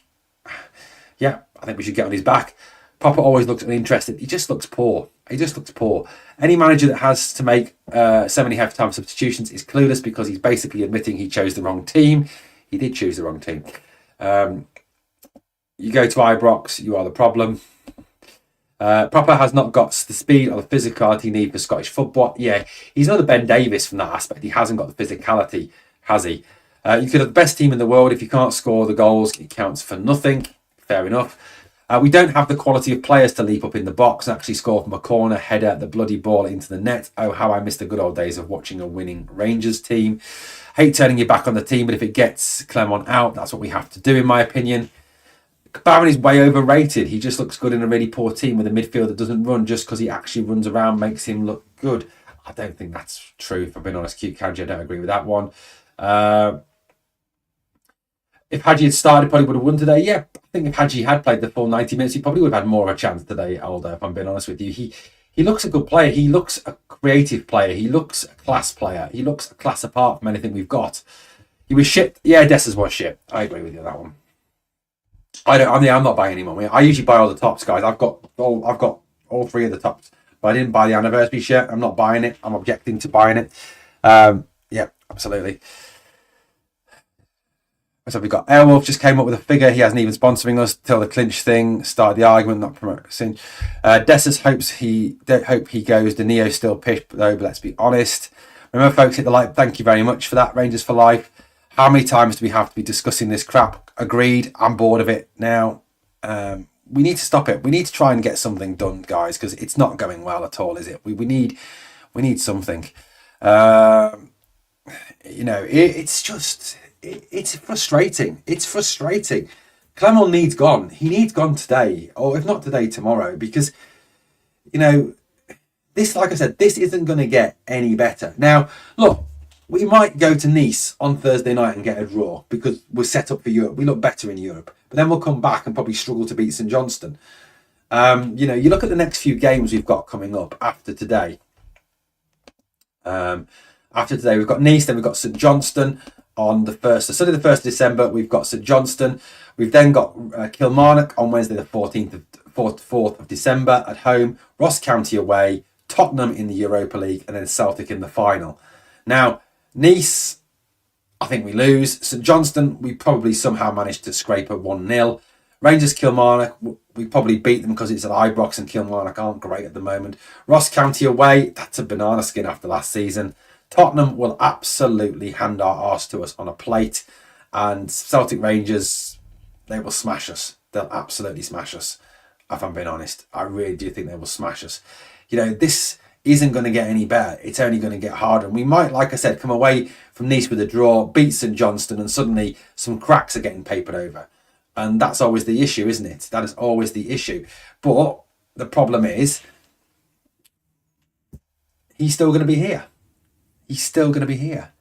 Yeah, I think we should get on his back. Papa always looks uninterested. He just looks poor. Any manager that has to make so many half-time substitutions is clueless because he's basically admitting he chose the wrong team. He did choose the wrong team. You go to Ibrox, you are the problem. Papa has not got the speed or the physicality he needs for Scottish football. Yeah, he's another Ben Davies from that aspect. He hasn't got the physicality, has he? You could have the best team in the world. If you can't score the goals, it counts for nothing. Fair enough. We don't have the quality of players to leap up in the box and actually score from a corner, header, the bloody ball into the net. Oh, how I miss the good old days of watching a winning Rangers team. Hate turning your back on the team, but if it gets Clement out, that's what we have to do, in my opinion. Barron is way overrated. He just looks good in a really poor team with a midfielder that doesn't run. Just because he actually runs around makes him look good. I don't think that's true, if I've been honest. Cute Kanji, I don't agree with that one. If Hadji had started, probably would have won today. Yeah, I think if Hadji had played the full 90 minutes, he probably would have had more of a chance today, Aldo, if I'm being honest with you. He looks a good player. He looks a creative player. He looks a class player. He looks a class apart from anything we've got. He was shit. Yeah, Dessers was shit. I agree with you on that one. I'm not buying anymore. I usually buy all the tops, guys. I've got all three of the tops, but I didn't buy the anniversary shirt. I'm not buying it. I'm objecting to buying it. Yeah, absolutely. So we've got Airwolf just came up with a figure. He hasn't even sponsoring us till the clinch thing. Started the argument, not promoting. Dessers hope he goes. Danilo still pissed, though. But let's be honest. Remember, folks, hit the like. Thank you very much for that. Rangers for life. How many times do we have to be discussing this crap? Agreed. I'm bored of it now. We need to stop it. We need to try and get something done, guys, because it's not going well at all, is it? We need something. It's frustrating. It's frustrating. Clement needs gone. He needs gone today, or if not today, tomorrow, because this, like I said, this isn't going to get any better. Now, look. We might go to Nice on Thursday night and get a draw because we're set up for Europe. We look better in Europe. But then we'll come back and probably struggle to beat St Johnstone. You look at the next few games we've got coming up after today. We've got Nice, then we've got St Johnstone. on Sunday the 1st of December, we've got St Johnstone. We've then got Kilmarnock on Wednesday the 4th of December at home, Ross County away, Tottenham in the Europa League, and then Celtic in the final. Now, Nice, I think we lose. St Johnstone, we probably somehow managed to scrape a 1-0. Rangers Kilmarnock, we probably beat them because it's at Ibrox and Kilmarnock aren't great at the moment. Ross County away, that's a banana skin after last season. Tottenham will absolutely hand our arse to us on a plate. And Celtic Rangers, they will smash us. They'll absolutely smash us, if I'm being honest. I really do think they will smash us. This isn't going to get any better. It's only going to get harder. And we might, like I said, come away from Nice with a draw, beat St Johnstone, and suddenly some cracks are getting papered over. And that's always the issue, isn't it? That is always the issue. But the problem is, he's still going to be here. He's still going to be here.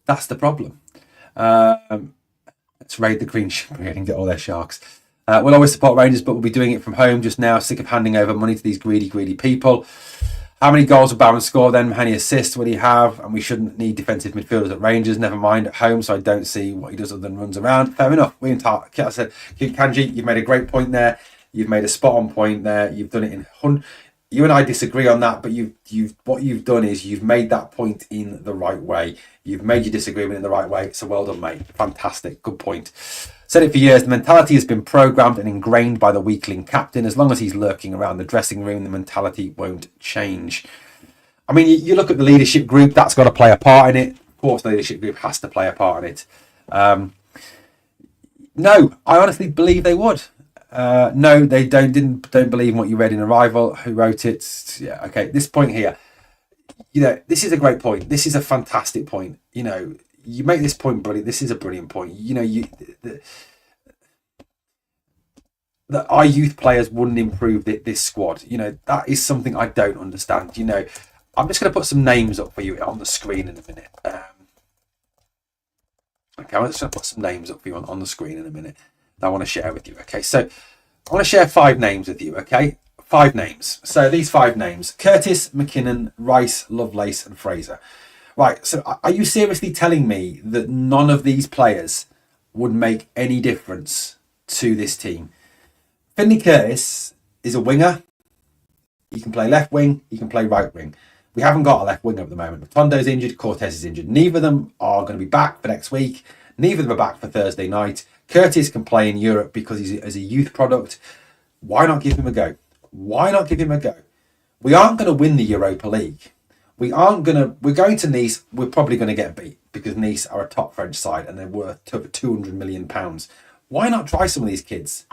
That's the problem. Let's raid the Green Shipyard and get all their sharks. We'll always support Rangers, but we'll be doing it from home just now. Sick of handing over money to these greedy people. How many goals will Barron score then? How many assists will he have? And we shouldn't need defensive midfielders at Rangers. Never mind at home, so I don't see what he does other than runs around. Fair enough. I said, Kanji, you've made a great point there. You've made a spot on point there. You've done it in. You and I disagree on that, but what you've done is you've made that point in the right way. You've made your disagreement in the right way. So well done, mate. Fantastic. Good point. Said it for years. The mentality has been programmed and ingrained by the weakling captain. As long as he's lurking around the dressing room, the mentality won't change. I mean, you look at the leadership group. That's got to play a part in it. Of course, the leadership group has to play a part in it. No, I honestly believe they would. No, they don't believe in what you read in Arrival. Who wrote it? Yeah, okay. This point here, this is a great point. This is a fantastic point. You make this point brilliant. This is a brilliant point. That our youth players wouldn't improve this squad. That is something I don't understand. I'm just going to put some names up for you on the screen in a minute. Okay, I'm just going to put some names up for you on the screen in a minute that I want to share with you. Okay, so I want to share 5 names with you. Okay, 5 names. So these 5 names: Curtis, McKinnon, Rice, Lovelace, and Fraser. Right, so are you seriously telling me that none of these players would make any difference to this team? Finley Curtis is a winger. He can play left wing, he can play right wing. We haven't got a left winger at the moment. Matondo's injured, Cortez is injured. Neither of them are going to be back for next week. Neither of them are back for Thursday night. Curtis can play in Europe because he's as a youth product. Why not give him a go? Why not give him a go? We aren't going to win the Europa League. We're going to Nice. We're probably going to get beat because Nice are a top French side and they're worth over £200 million. Why not try some of these kids?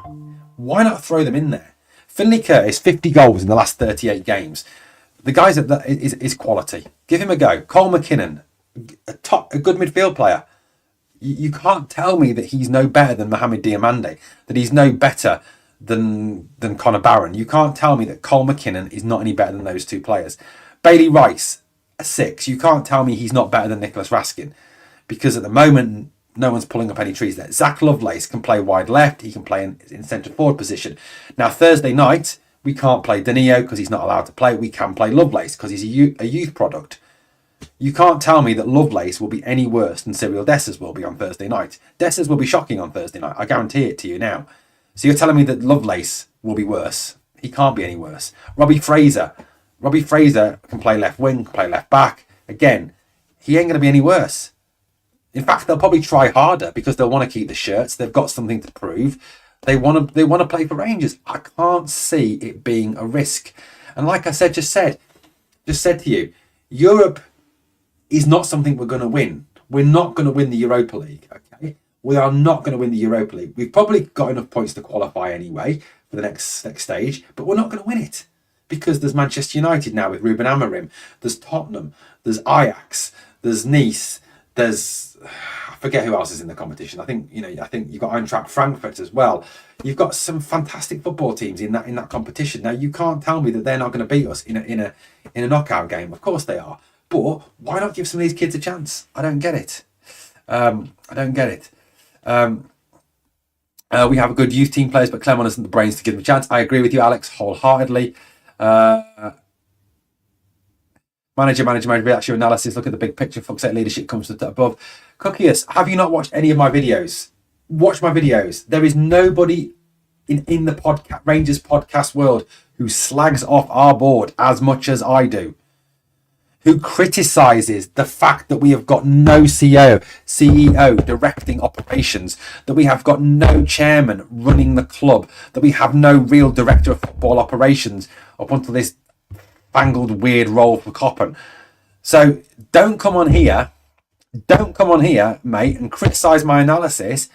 Why not throw them in there? Finley Curtis, 50 goals in the last 38 games. The guy's is quality. Give him a go. Cole McKinnon, a good midfield player. You can't tell me that he's no better than Mohamed Diamande, that he's no better than Connor Barron. You can't tell me that Cole McKinnon is not any better than those 2 players. Bailey Rice, a 6. You can't tell me he's not better than Nicholas Raskin, because at the moment no one's pulling up any trees there. Zach Lovelace can play wide left. He can play in centre forward position. Now Thursday night we can't play Danilo because he's not allowed to play. We can play Lovelace because he's a youth product. You can't tell me that Lovelace will be any worse than Cyril Dessers will be on Thursday night. Dessers will be shocking on Thursday night. I guarantee it to you now. So you're telling me that Lovelace will be worse? He can't be any worse. Robbie Fraser can play left wing, can play left back. Again, he ain't going to be any worse. In fact, they'll probably try harder because they'll want to keep the shirts. They've got something to prove. They want to play for Rangers. I can't see it being a risk. And like I said, just said to you, Europe is not something we're going to win. We're not going to win the Europa League. Okay, we are not going to win the Europa League. We've probably got enough points to qualify anyway for the next stage, but we're not going to win it because there's Manchester United now with Ruben Amorim. There's Tottenham. There's Ajax. There's Nice. There's I forget who else is in the competition. I think you've got Eintracht Frankfurt as well. You've got some fantastic football teams in that competition. Now you can't tell me that they're not going to beat us in a knockout game. Of course they are. But why not give some of these kids a chance? I don't get it. We have a good youth team players, but Clement hasn't the brains to give them a chance. I agree with you, Alex, wholeheartedly. Manager, that's your analysis. Look at the big picture. Fuck's sake, leadership comes to the above. Cookies, have you not watched any of my videos? Watch my videos. There is nobody in the podcast Rangers podcast world who slags off our board as much as I do. Who criticises the fact that we have got no CEO directing operations, that we have got no chairman running the club, that we have no real director of football operations up until this fangled weird role for Coppen. So don't come on here, mate, and criticise my analysis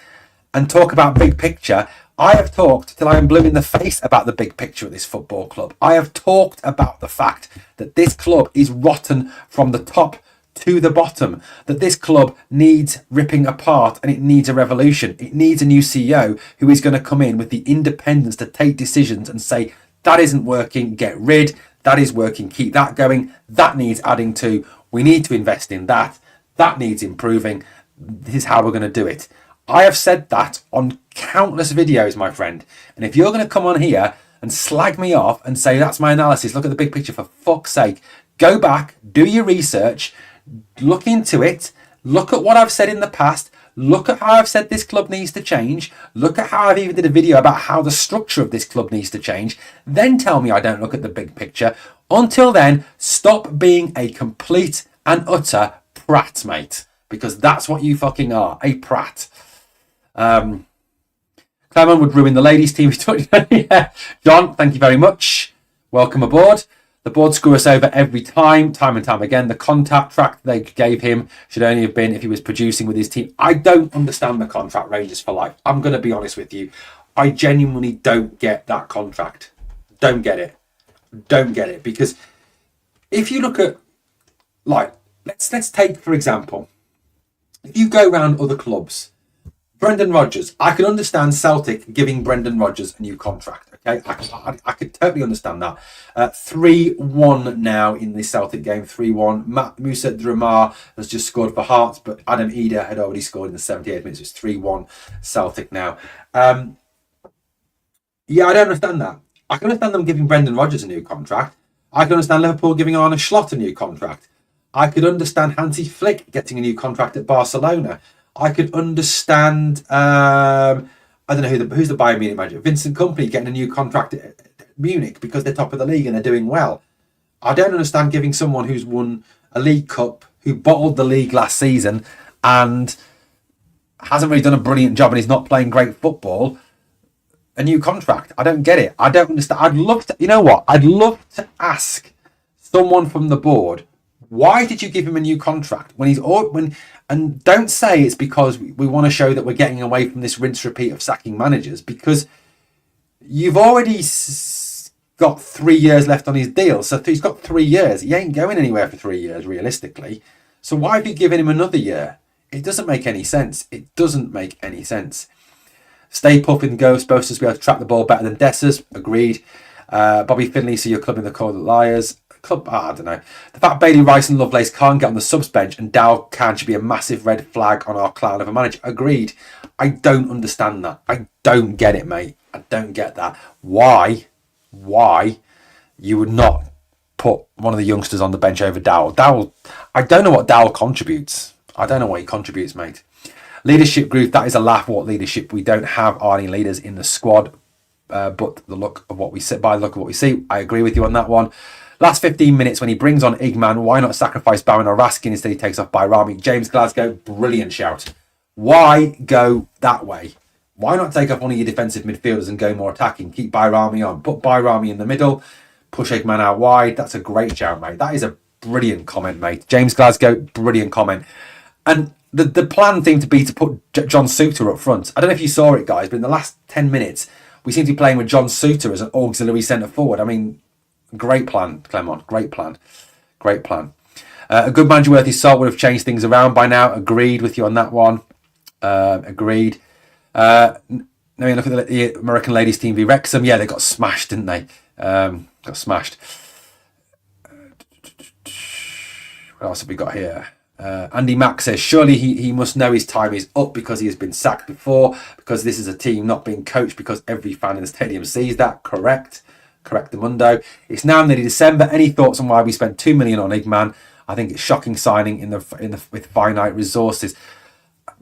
and talk about big picture. I have talked till I am blue in the face about the big picture of this football club. I have talked about the fact that this club is rotten from the top to the bottom, that this club needs ripping apart and it needs a revolution. It needs a new CEO who is going to come in with the independence to take decisions and say, that isn't working, get rid. That is working, keep that going. That needs adding to. We need to invest in that. That needs improving. This is how we're going to do it. I have said that on countless videos, my friend. And if you're going to come on here and slag me off and say that's my analysis, look at the big picture, for fuck's sake, go back, do your research, look into it, look at what I've said in the past, look at how I've said this club needs to change, look at how I've even did a video about how the structure of this club needs to change, then tell me I don't look at the big picture. Until then, stop being a complete and utter prat, mate. Because that's what you fucking are, a prat. Clement would ruin the ladies' team. Yeah. John, thank you very much. Welcome aboard. The board screw us over every time and time again. The contract track they gave him should only have been if he was producing with his team. I don't understand the contract, Rangers for life. I'm going to be honest with you. I genuinely don't get that contract. Don't get it. Because if you look at, like, let's take, for example, if you go around other clubs, Brendan Rodgers, I can understand Celtic giving Brendan Rodgers a new contract. Okay, I could totally understand that. 3-1 now in the Celtic game. 3-1. Moussa Dramar has just scored for Hearts, but Adam Eder had already scored in the 78th minutes. It's 3-1 Celtic now. Yeah, I don't understand that. I can understand them giving Brendan Rodgers a new contract. I can understand Liverpool giving Arne Slot a new contract. I could understand Hansi Flick getting a new contract at Barcelona. I could understand, I don't know who's the Bayern Munich manager, Vincent Kompany getting a new contract at Munich because they're top of the league and they're doing well. I don't understand giving someone who's won a League Cup, who bottled the league last season and hasn't really done a brilliant job and is not playing great football, a new contract. I don't get it. I don't understand. I'd love to, you know what? I'd love to ask someone from the board, why did you give him a new contract and don't say it's because we want to show that we're getting away from this rinse repeat of sacking managers, because you've already got 3 years left on his deal. So he's got 3 years. He ain't going anywhere for 3 years, realistically. So why have you given him another year? It doesn't make any sense. Stay Puffin Go, supposed to be able to track the ball better than Dessers. Agreed. Bobby Finley, so you're clubbing the call of liars. I don't know. The fact Bailey Rice and Lovelace can't get on the subs bench and Dow Khan should be a massive red flag on our clown of a manager. Agreed. I don't understand that. I don't get it, mate. I don't get that. Why you would not put one of the youngsters on the bench over Dowell? Dowell, I don't know what Dowell contributes. I don't know what he contributes, mate. Leadership group, that is a laugh. What leadership? We don't have any leaders in the squad, but the look of what we see, by the look of what we see, I agree with you on that one. Last 15 minutes when he brings on Igman, why not sacrifice Bowen or Raskin? Instead he takes off Bayrami. James Glasgow, brilliant shout. Why go that way? Why not take off one of your defensive midfielders and go more attacking? Keep Bayrami on. Put Bayrami in the middle. Push Igman out wide. That's a great shout, mate. That is a brilliant comment, mate. James Glasgow, brilliant comment. And the plan seemed to be to put John Suter up front. I don't know if you saw it, guys, but in the last 10 minutes, we seem to be playing with John Suter as an auxiliary centre forward. I mean, great plan, Clement. Great plan. A good manager worth his salt would have changed things around by now. Agreed with you on that one. Agreed. Now you look at the American ladies team v Wrexham. Yeah, they got smashed, didn't they? Got smashed. What else have we got here? Andy Mack says, surely he must know his time is up because he has been sacked before, because this is a team not being coached, because every fan in the stadium sees that. Correct. Correct the mundo. It's now nearly December. Any thoughts on why we spent $2 million on Igman? I think it's shocking signing with finite resources.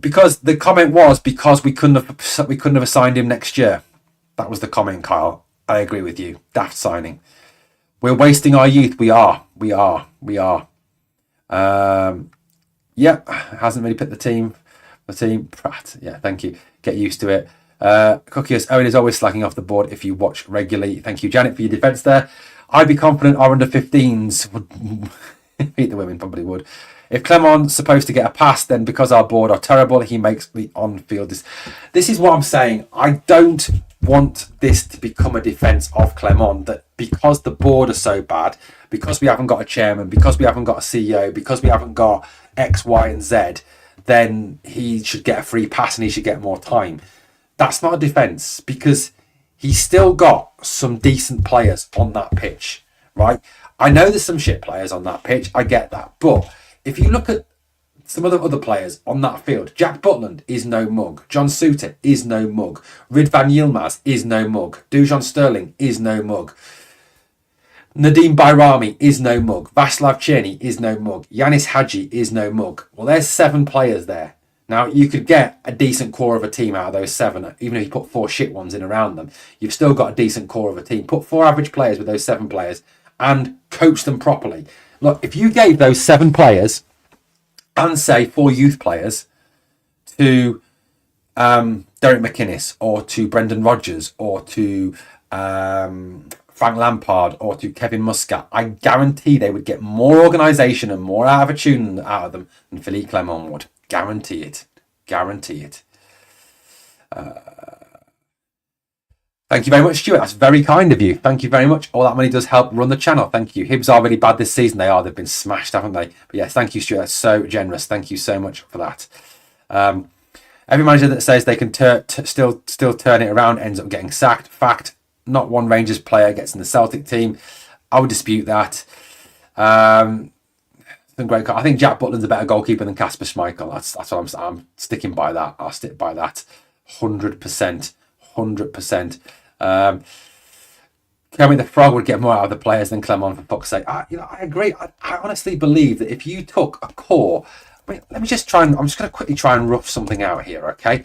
Because the comment was because we couldn't have assigned him next year. That was the comment, Kyle. I agree with you. Daft signing. We're wasting our youth. We are. Hasn't really picked the team. Pratt. Yeah, thank you. Get used to it. Cookies. Owen is always slacking off the board if you watch regularly. Thank you, Janet, for your defence there. I'd be confident our under-15s would beat the women, probably would. If Clement's supposed to get a pass, then because our board are terrible, he makes the on-field. This is what I'm saying. I don't want this to become a defence of Clement, that because the board are so bad, because we haven't got a chairman, because we haven't got a CEO, because we haven't got X, Y, and Z, then he should get a free pass and he should get more time. That's not a defence, because he's still got some decent players on that pitch, right? I know there's some shit players on that pitch. I get that. But if you look at some of the other players on that field, Jack Butland is no mug. John Suter is no mug. Rid van Yilmaz is no mug. Dujon Sterling is no mug. Nadim Bayrami is no mug. Vaslav Cherny is no mug. Yanis Hadji is no mug. Well, there's 7 players there. Now, you could get a decent core of a team out of those 7, even if you put 4 shit ones in around them. You've still got a decent core of a team. Put 4 average players with those 7 players and coach them properly. Look, if you gave those 7 players and, say, 4 youth players to Derek McInnes or to Brendan Rodgers or to Frank Lampard or to Kevin Muscat, I guarantee they would get more organisation and more out of a tune out of them than Philippe Clement would. Guarantee it. Thank you very much, Stuart. That's very kind of you. Thank you very much. All that money does help run the channel. Thank you. Hibs are really bad this season. They are. They've been smashed, haven't they? But yes, thank you, Stuart. That's so generous. Thank you so much for that. Every manager that says they can still turn it around ends up getting sacked. Fact. Not one Rangers player gets in the Celtic team. I would dispute that. Great. I think Jack Butland's a better goalkeeper than Kasper Schmeichel. That's what I'm sticking by that. I'll stick by that. 100%. Kermit the Frog would get more out of the players than Clement, for fuck's sake. I agree. I honestly believe that if you took a core, let me just try and, I'm just going to quickly try and rough something out here, okay?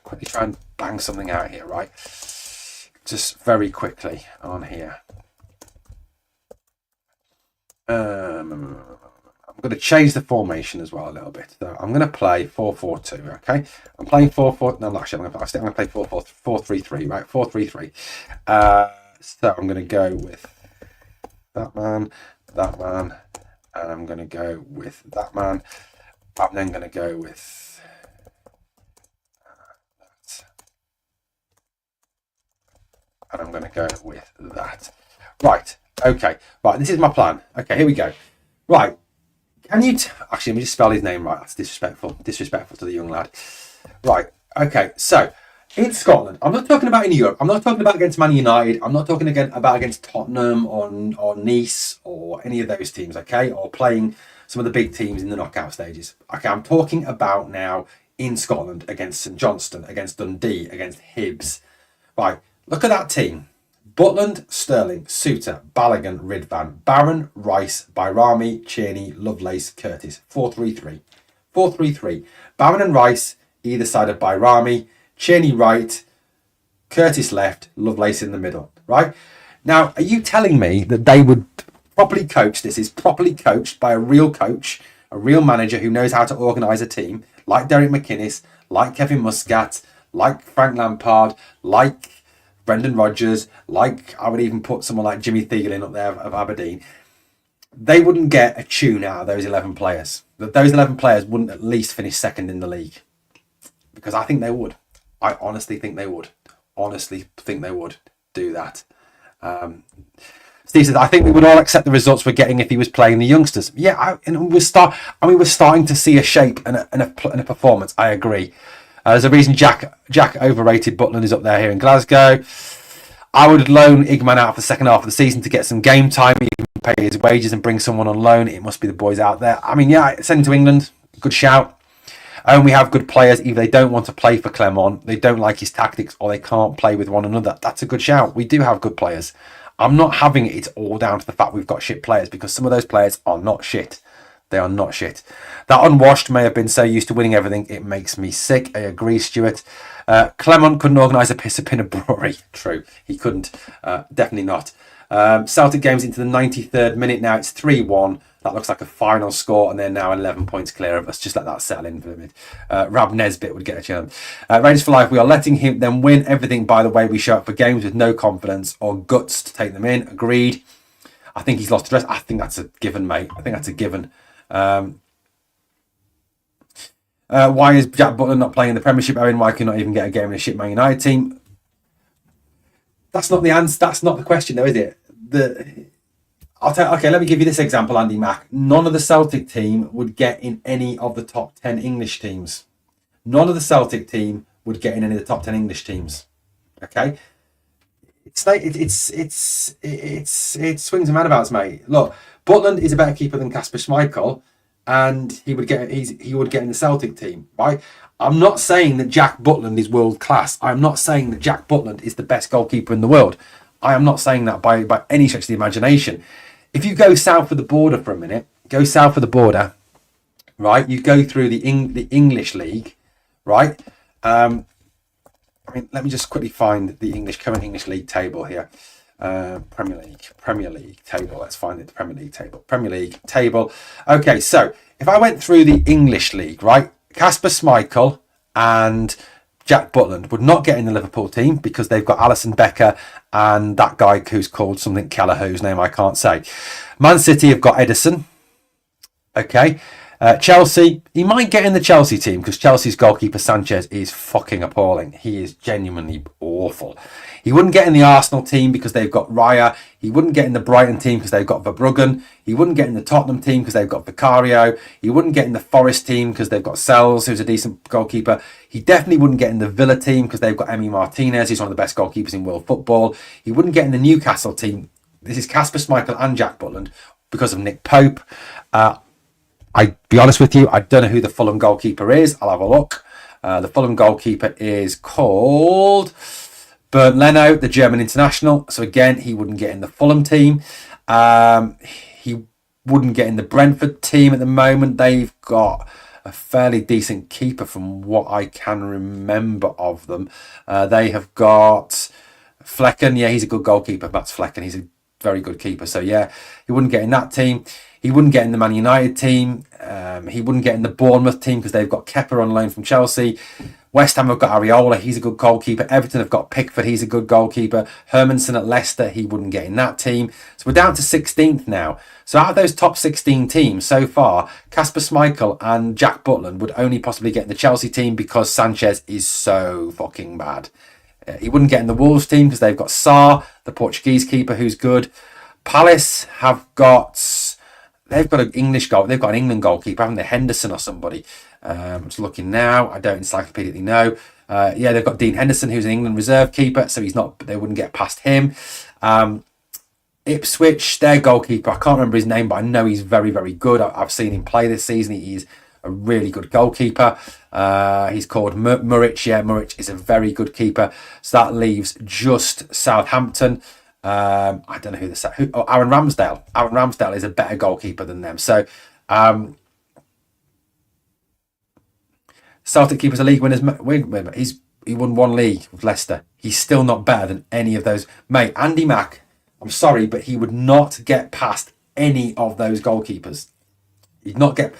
Quickly try and bang something out here, right? Just very quickly on here. I'm going to change the formation as well a little bit. So I'm going to play 4-4-2, okay? I'm playing 4-4. No, actually, I'm going to play 4-4-3, right? 4-3-3. So I'm going to go with that man, and I'm going to go with that man. I'm then going to go with that. And I'm going to go with that. Right. Okay. Right. This is my plan. Okay. Here we go. Right. Can you... Actually, let me just spell his name right. That's disrespectful. Disrespectful to the young lad. Right. Okay. So, in Scotland, I'm not talking about in Europe. I'm not talking about against Man United. I'm not talking about against Tottenham or Nice or any of those teams, okay? Or playing some of the big teams in the knockout stages. Okay, I'm talking about now in Scotland against St Johnstone, against Dundee, against Hibs. Right. Look at that team. Butland, Sterling, Suter, Balogun, Ridvan, Barron, Rice, Bayrami, Cherny, Lovelace, Curtis. 4-3-3. 4-3-3. Barron and Rice, either side of Bayrami, Cherny right, Curtis left, Lovelace in the middle. Right? Now, are you telling me that they would properly coach? This is properly coached by a real coach, a real manager who knows how to organise a team, like Derek McInnes, like Kevin Muscat, like Frank Lampard, like Brendan Rodgers, like I would even put someone like Jimmy Thielen up there of Aberdeen. They wouldn't get a tune out of those 11 players. That those 11 players wouldn't at least finish second in the league. Because I think they would. I honestly think they would. Honestly think they would do that. Steve says, I think we would all accept the results we're getting if he was playing the youngsters. Yeah, we're starting to see a shape and a performance. I agree. There's a reason Jack overrated Butland is up there here in Glasgow. I would loan Igman out for the second half of the season to get some game time, even pay his wages and bring someone on loan. It must be the boys out there. I mean, yeah, send him to England. Good shout. And we have good players. Either they don't want to play for Clement, they don't like his tactics, or they can't play with one another. That's a good shout. We do have good players. I'm not having it all down to the fact we've got shit players, because some of those players are not shit. They are not shit. That unwashed may have been so used to winning everything, it makes me sick. I agree, Stuart. Clement couldn't organise a piss up in a brewery. True, he couldn't. Definitely not. Celtic games into the 93rd minute now. It's 3-1. That looks like a final score, and they're now 11 points clear of us. Just let that settle in for a minute. Rab Nesbitt would get a chance. Rangers for life. We are letting them win everything by the way we show up for games with no confidence or guts to take them in. Agreed. I think he's lost address. I think that's a given, mate. I think that's a given. Why is Jack Butler not playing in the Premiership? Owen, why can he not even get a game in a shit Man United team? That's not the answer. That's not the question, though, is it? Okay, let me give you this example, Andy Mack. None of the Celtic team would get in any of the top 10 English teams. None of the Celtic team would get in any of the top 10 English teams. Okay? It's swings and roundabouts, mate. Look, Butland is a better keeper than Kasper Schmeichel, and he would get in the Celtic team, right? I'm not saying that Jack Butland is world class. I'm not saying that Jack Butland is the best goalkeeper in the world. I am not saying that by any stretch of the imagination. If you go south of the border for a minute, right? You go through the English league, right? Let me just quickly find the current English league table here. Premier League table. Let's find it. Premier League table. Okay, so if I went through the English league, right? Kasper Schmeichel and Jack Butland would not get in the Liverpool team because they've got Alisson Becker and that guy who's called something Keller, whose name I can't say. Man City have got Edison. Okay. Chelsea, he might get in the Chelsea team because Chelsea's goalkeeper Sanchez is fucking appalling. He is genuinely awful. He wouldn't get in the Arsenal team because they've got Raya. He wouldn't get in the Brighton team because they've got Verbruggen. He wouldn't get in the Tottenham team because they've got Vicario. He wouldn't get in the Forest team because they've got Sells, who's a decent goalkeeper. He definitely wouldn't get in the Villa team because they've got Emi Martinez, who's one of the best goalkeepers in world football. He wouldn't get in the Newcastle team. This is Kasper Schmeichel and Jack Butland because of Nick Pope. I'll be honest with you, I don't know who the Fulham goalkeeper is. I'll have a look. The Fulham goalkeeper is called Bernd Leno, the German international. So again, he wouldn't get in the Fulham team. He wouldn't get in the Brentford team at the moment. They've got a fairly decent keeper from what I can remember of them. They have got Flecken. Yeah, he's a good goalkeeper. That's Flecken. He's a very good keeper. So yeah, he wouldn't get in that team. He wouldn't get in the Man United team. He wouldn't get in the Bournemouth team because they've got Kepa on loan from Chelsea. West Ham have got Areola. He's a good goalkeeper. Everton have got Pickford. He's a good goalkeeper. Hermanson at Leicester. He wouldn't get in that team. So we're down to 16th now. So out of those top 16 teams so far, Kasper Schmeichel and Jack Butland would only possibly get in the Chelsea team because Sanchez is so fucking bad. He wouldn't get in the Wolves team because they've got Sarr, the Portuguese keeper, who's good. Palace have got... They've got an English goal. They've got an England goalkeeper, haven't they? Henderson or somebody. I'm just looking now. I don't encyclopedically know. Yeah, they've got Dean Henderson, who's an England reserve keeper, so he's not. They wouldn't get past him. Ipswich, their goalkeeper. I can't remember his name, but I know he's very, very good. I've seen him play this season. He's a really good goalkeeper. He's called Muric. Yeah, Muric is a very good keeper. So that leaves just Southampton. I don't know who Aaron Ramsdale. Aaron Ramsdale is a better goalkeeper than them. So Celtic keepers are league winners. He won one league with Leicester. He's still not better than any of those. Mate, Andy Mack, I'm sorry, but he would not get past any of those goalkeepers. He'd not get...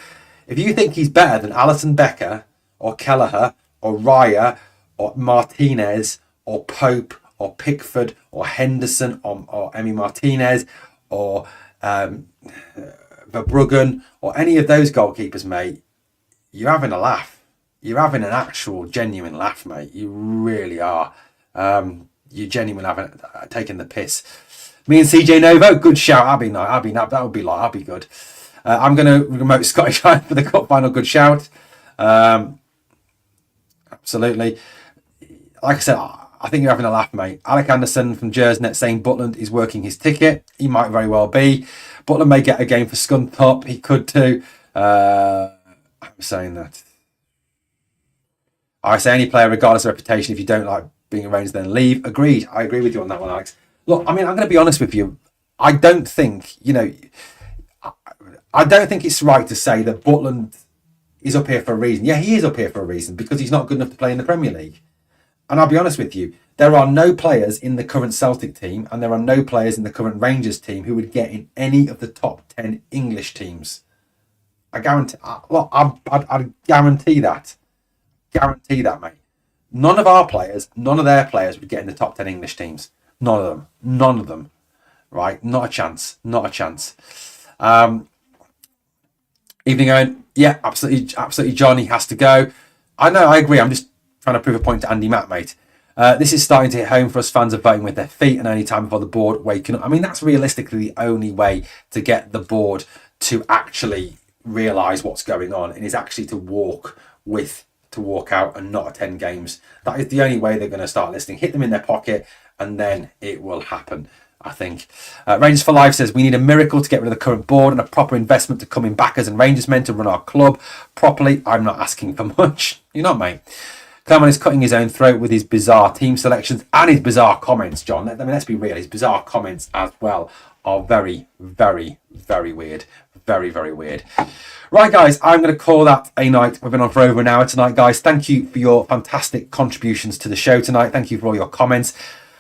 If you think he's better than Alisson Becker or Kelleher or Raya or Martinez or Pope or Pickford or Henderson or Emi Martinez or Verbruggen or any of those goalkeepers, mate, you're having a laugh. You're having an actual genuine laugh, mate. You really are. You're genuinely taking the piss. Me and CJ Novo, good shout. I'll be good. I'm going to remote Scottish Ryan for the cup final. Good shout. Absolutely. Like I said, I think you're having a laugh, mate. Alec Anderson from Jersnet saying Butland is working his ticket. He might very well be. Butland may get a game for Scunthorpe. He could too. I'm saying that. I say any player, regardless of reputation, if you don't like being a Rangers, then leave. Agreed. I agree with you on that one, Alex. Look, I mean, I'm going to be honest with you. I don't think, I don't think it's right to say that Butland is up here for a reason. Yeah, he is up here for a reason because he's not good enough to play in the Premier League. And I'll be honest with you, there are no players in the current Celtic team and there are no players in the current Rangers team who would get in any of the top 10 English teams. I guarantee, I'd guarantee that. Guarantee that, mate. None of our players, none of their players would get in the top 10 English teams. None of them. None of them. Right? Not a chance. Not a chance. Evening Owen. Yeah, absolutely. Johnny has to go. I know, I agree. I'm just trying to prove a point to Andy Matt, mate. This is starting to hit home for us fans of voting with their feet and only time before the board waking up. I mean, that's realistically the only way to get the board to actually realise what's going on and is actually to walk out and not attend games. That is the only way they're going to start listening. Hit them in their pocket and then it will happen, I think. Rangers for Life says we need a miracle to get rid of the current board and a proper investment to come in backers and Rangers men to run our club properly. I'm not asking for much. You're not, mate. Clement is cutting his own throat with his bizarre team selections and his bizarre comments, John. I mean, let's be real. His bizarre comments as well are very, very, very weird. Very, very weird. Right, guys, I'm going to call that a night. We've been on for over an hour tonight, guys. Thank you for your fantastic contributions to the show tonight. Thank you for all your comments.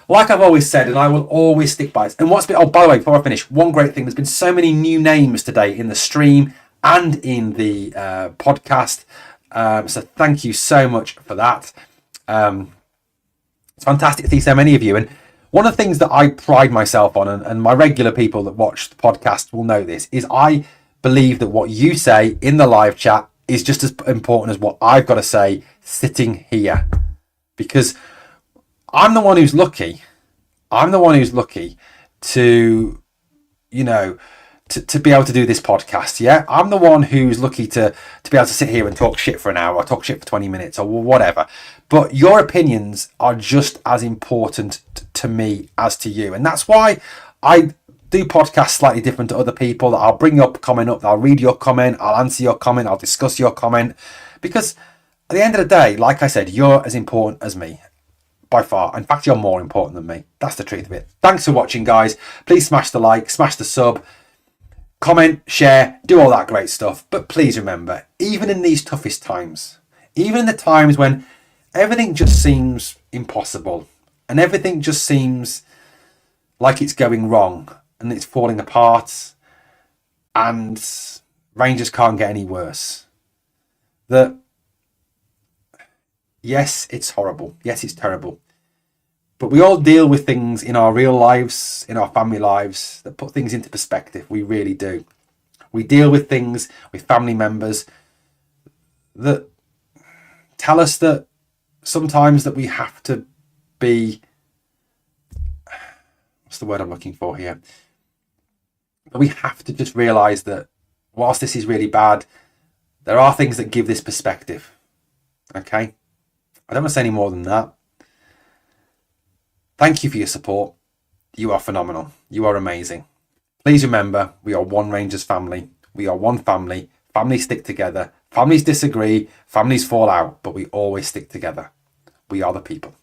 Like I've always said, and I will always stick by it. And oh, by the way, before I finish, one great thing, there's been so many new names today in the stream and in the podcast. So thank you so much for that. It's fantastic to see so many of you. And one of the things that I pride myself on, and my regular people that watch the podcast will know this, is I believe that what you say in the live chat is just as important as what I've got to say sitting here. Because I'm the one who's lucky. I'm the one who's lucky to, to be able to do this podcast, yeah? I'm the one who's lucky to be able to sit here and talk shit for an hour or talk shit for 20 minutes or whatever. But your opinions are just as important to me as to you. And that's why I do podcasts slightly different to other people. That I'll bring your comment up, I'll read your comment, I'll answer your comment, I'll discuss your comment. Because at the end of the day, like I said, you're as important as me. By far. In fact, you're more important than me. That's the truth of it. Thanks for watching, guys. Please smash the like, smash the sub, comment, share, do all that great stuff. But please remember, even in these toughest times, even in the times when everything just seems impossible and everything just seems like it's going wrong and it's falling apart and Rangers can't get any worse, that yes, it's horrible. Yes, it's terrible. But we all deal with things in our real lives, in our family lives, that put things into perspective. We really do. We deal with things with family members that tell us that sometimes that we have to be... What's the word I'm looking for here? But we have to just realise that whilst this is really bad, there are things that give this perspective. Okay? I don't want to say any more than that. Thank you for your support. You are phenomenal. You are amazing. Please remember, we are one Rangers family. We are one family. Families stick together. Families disagree. Families fall out. But we always stick together. We are the people.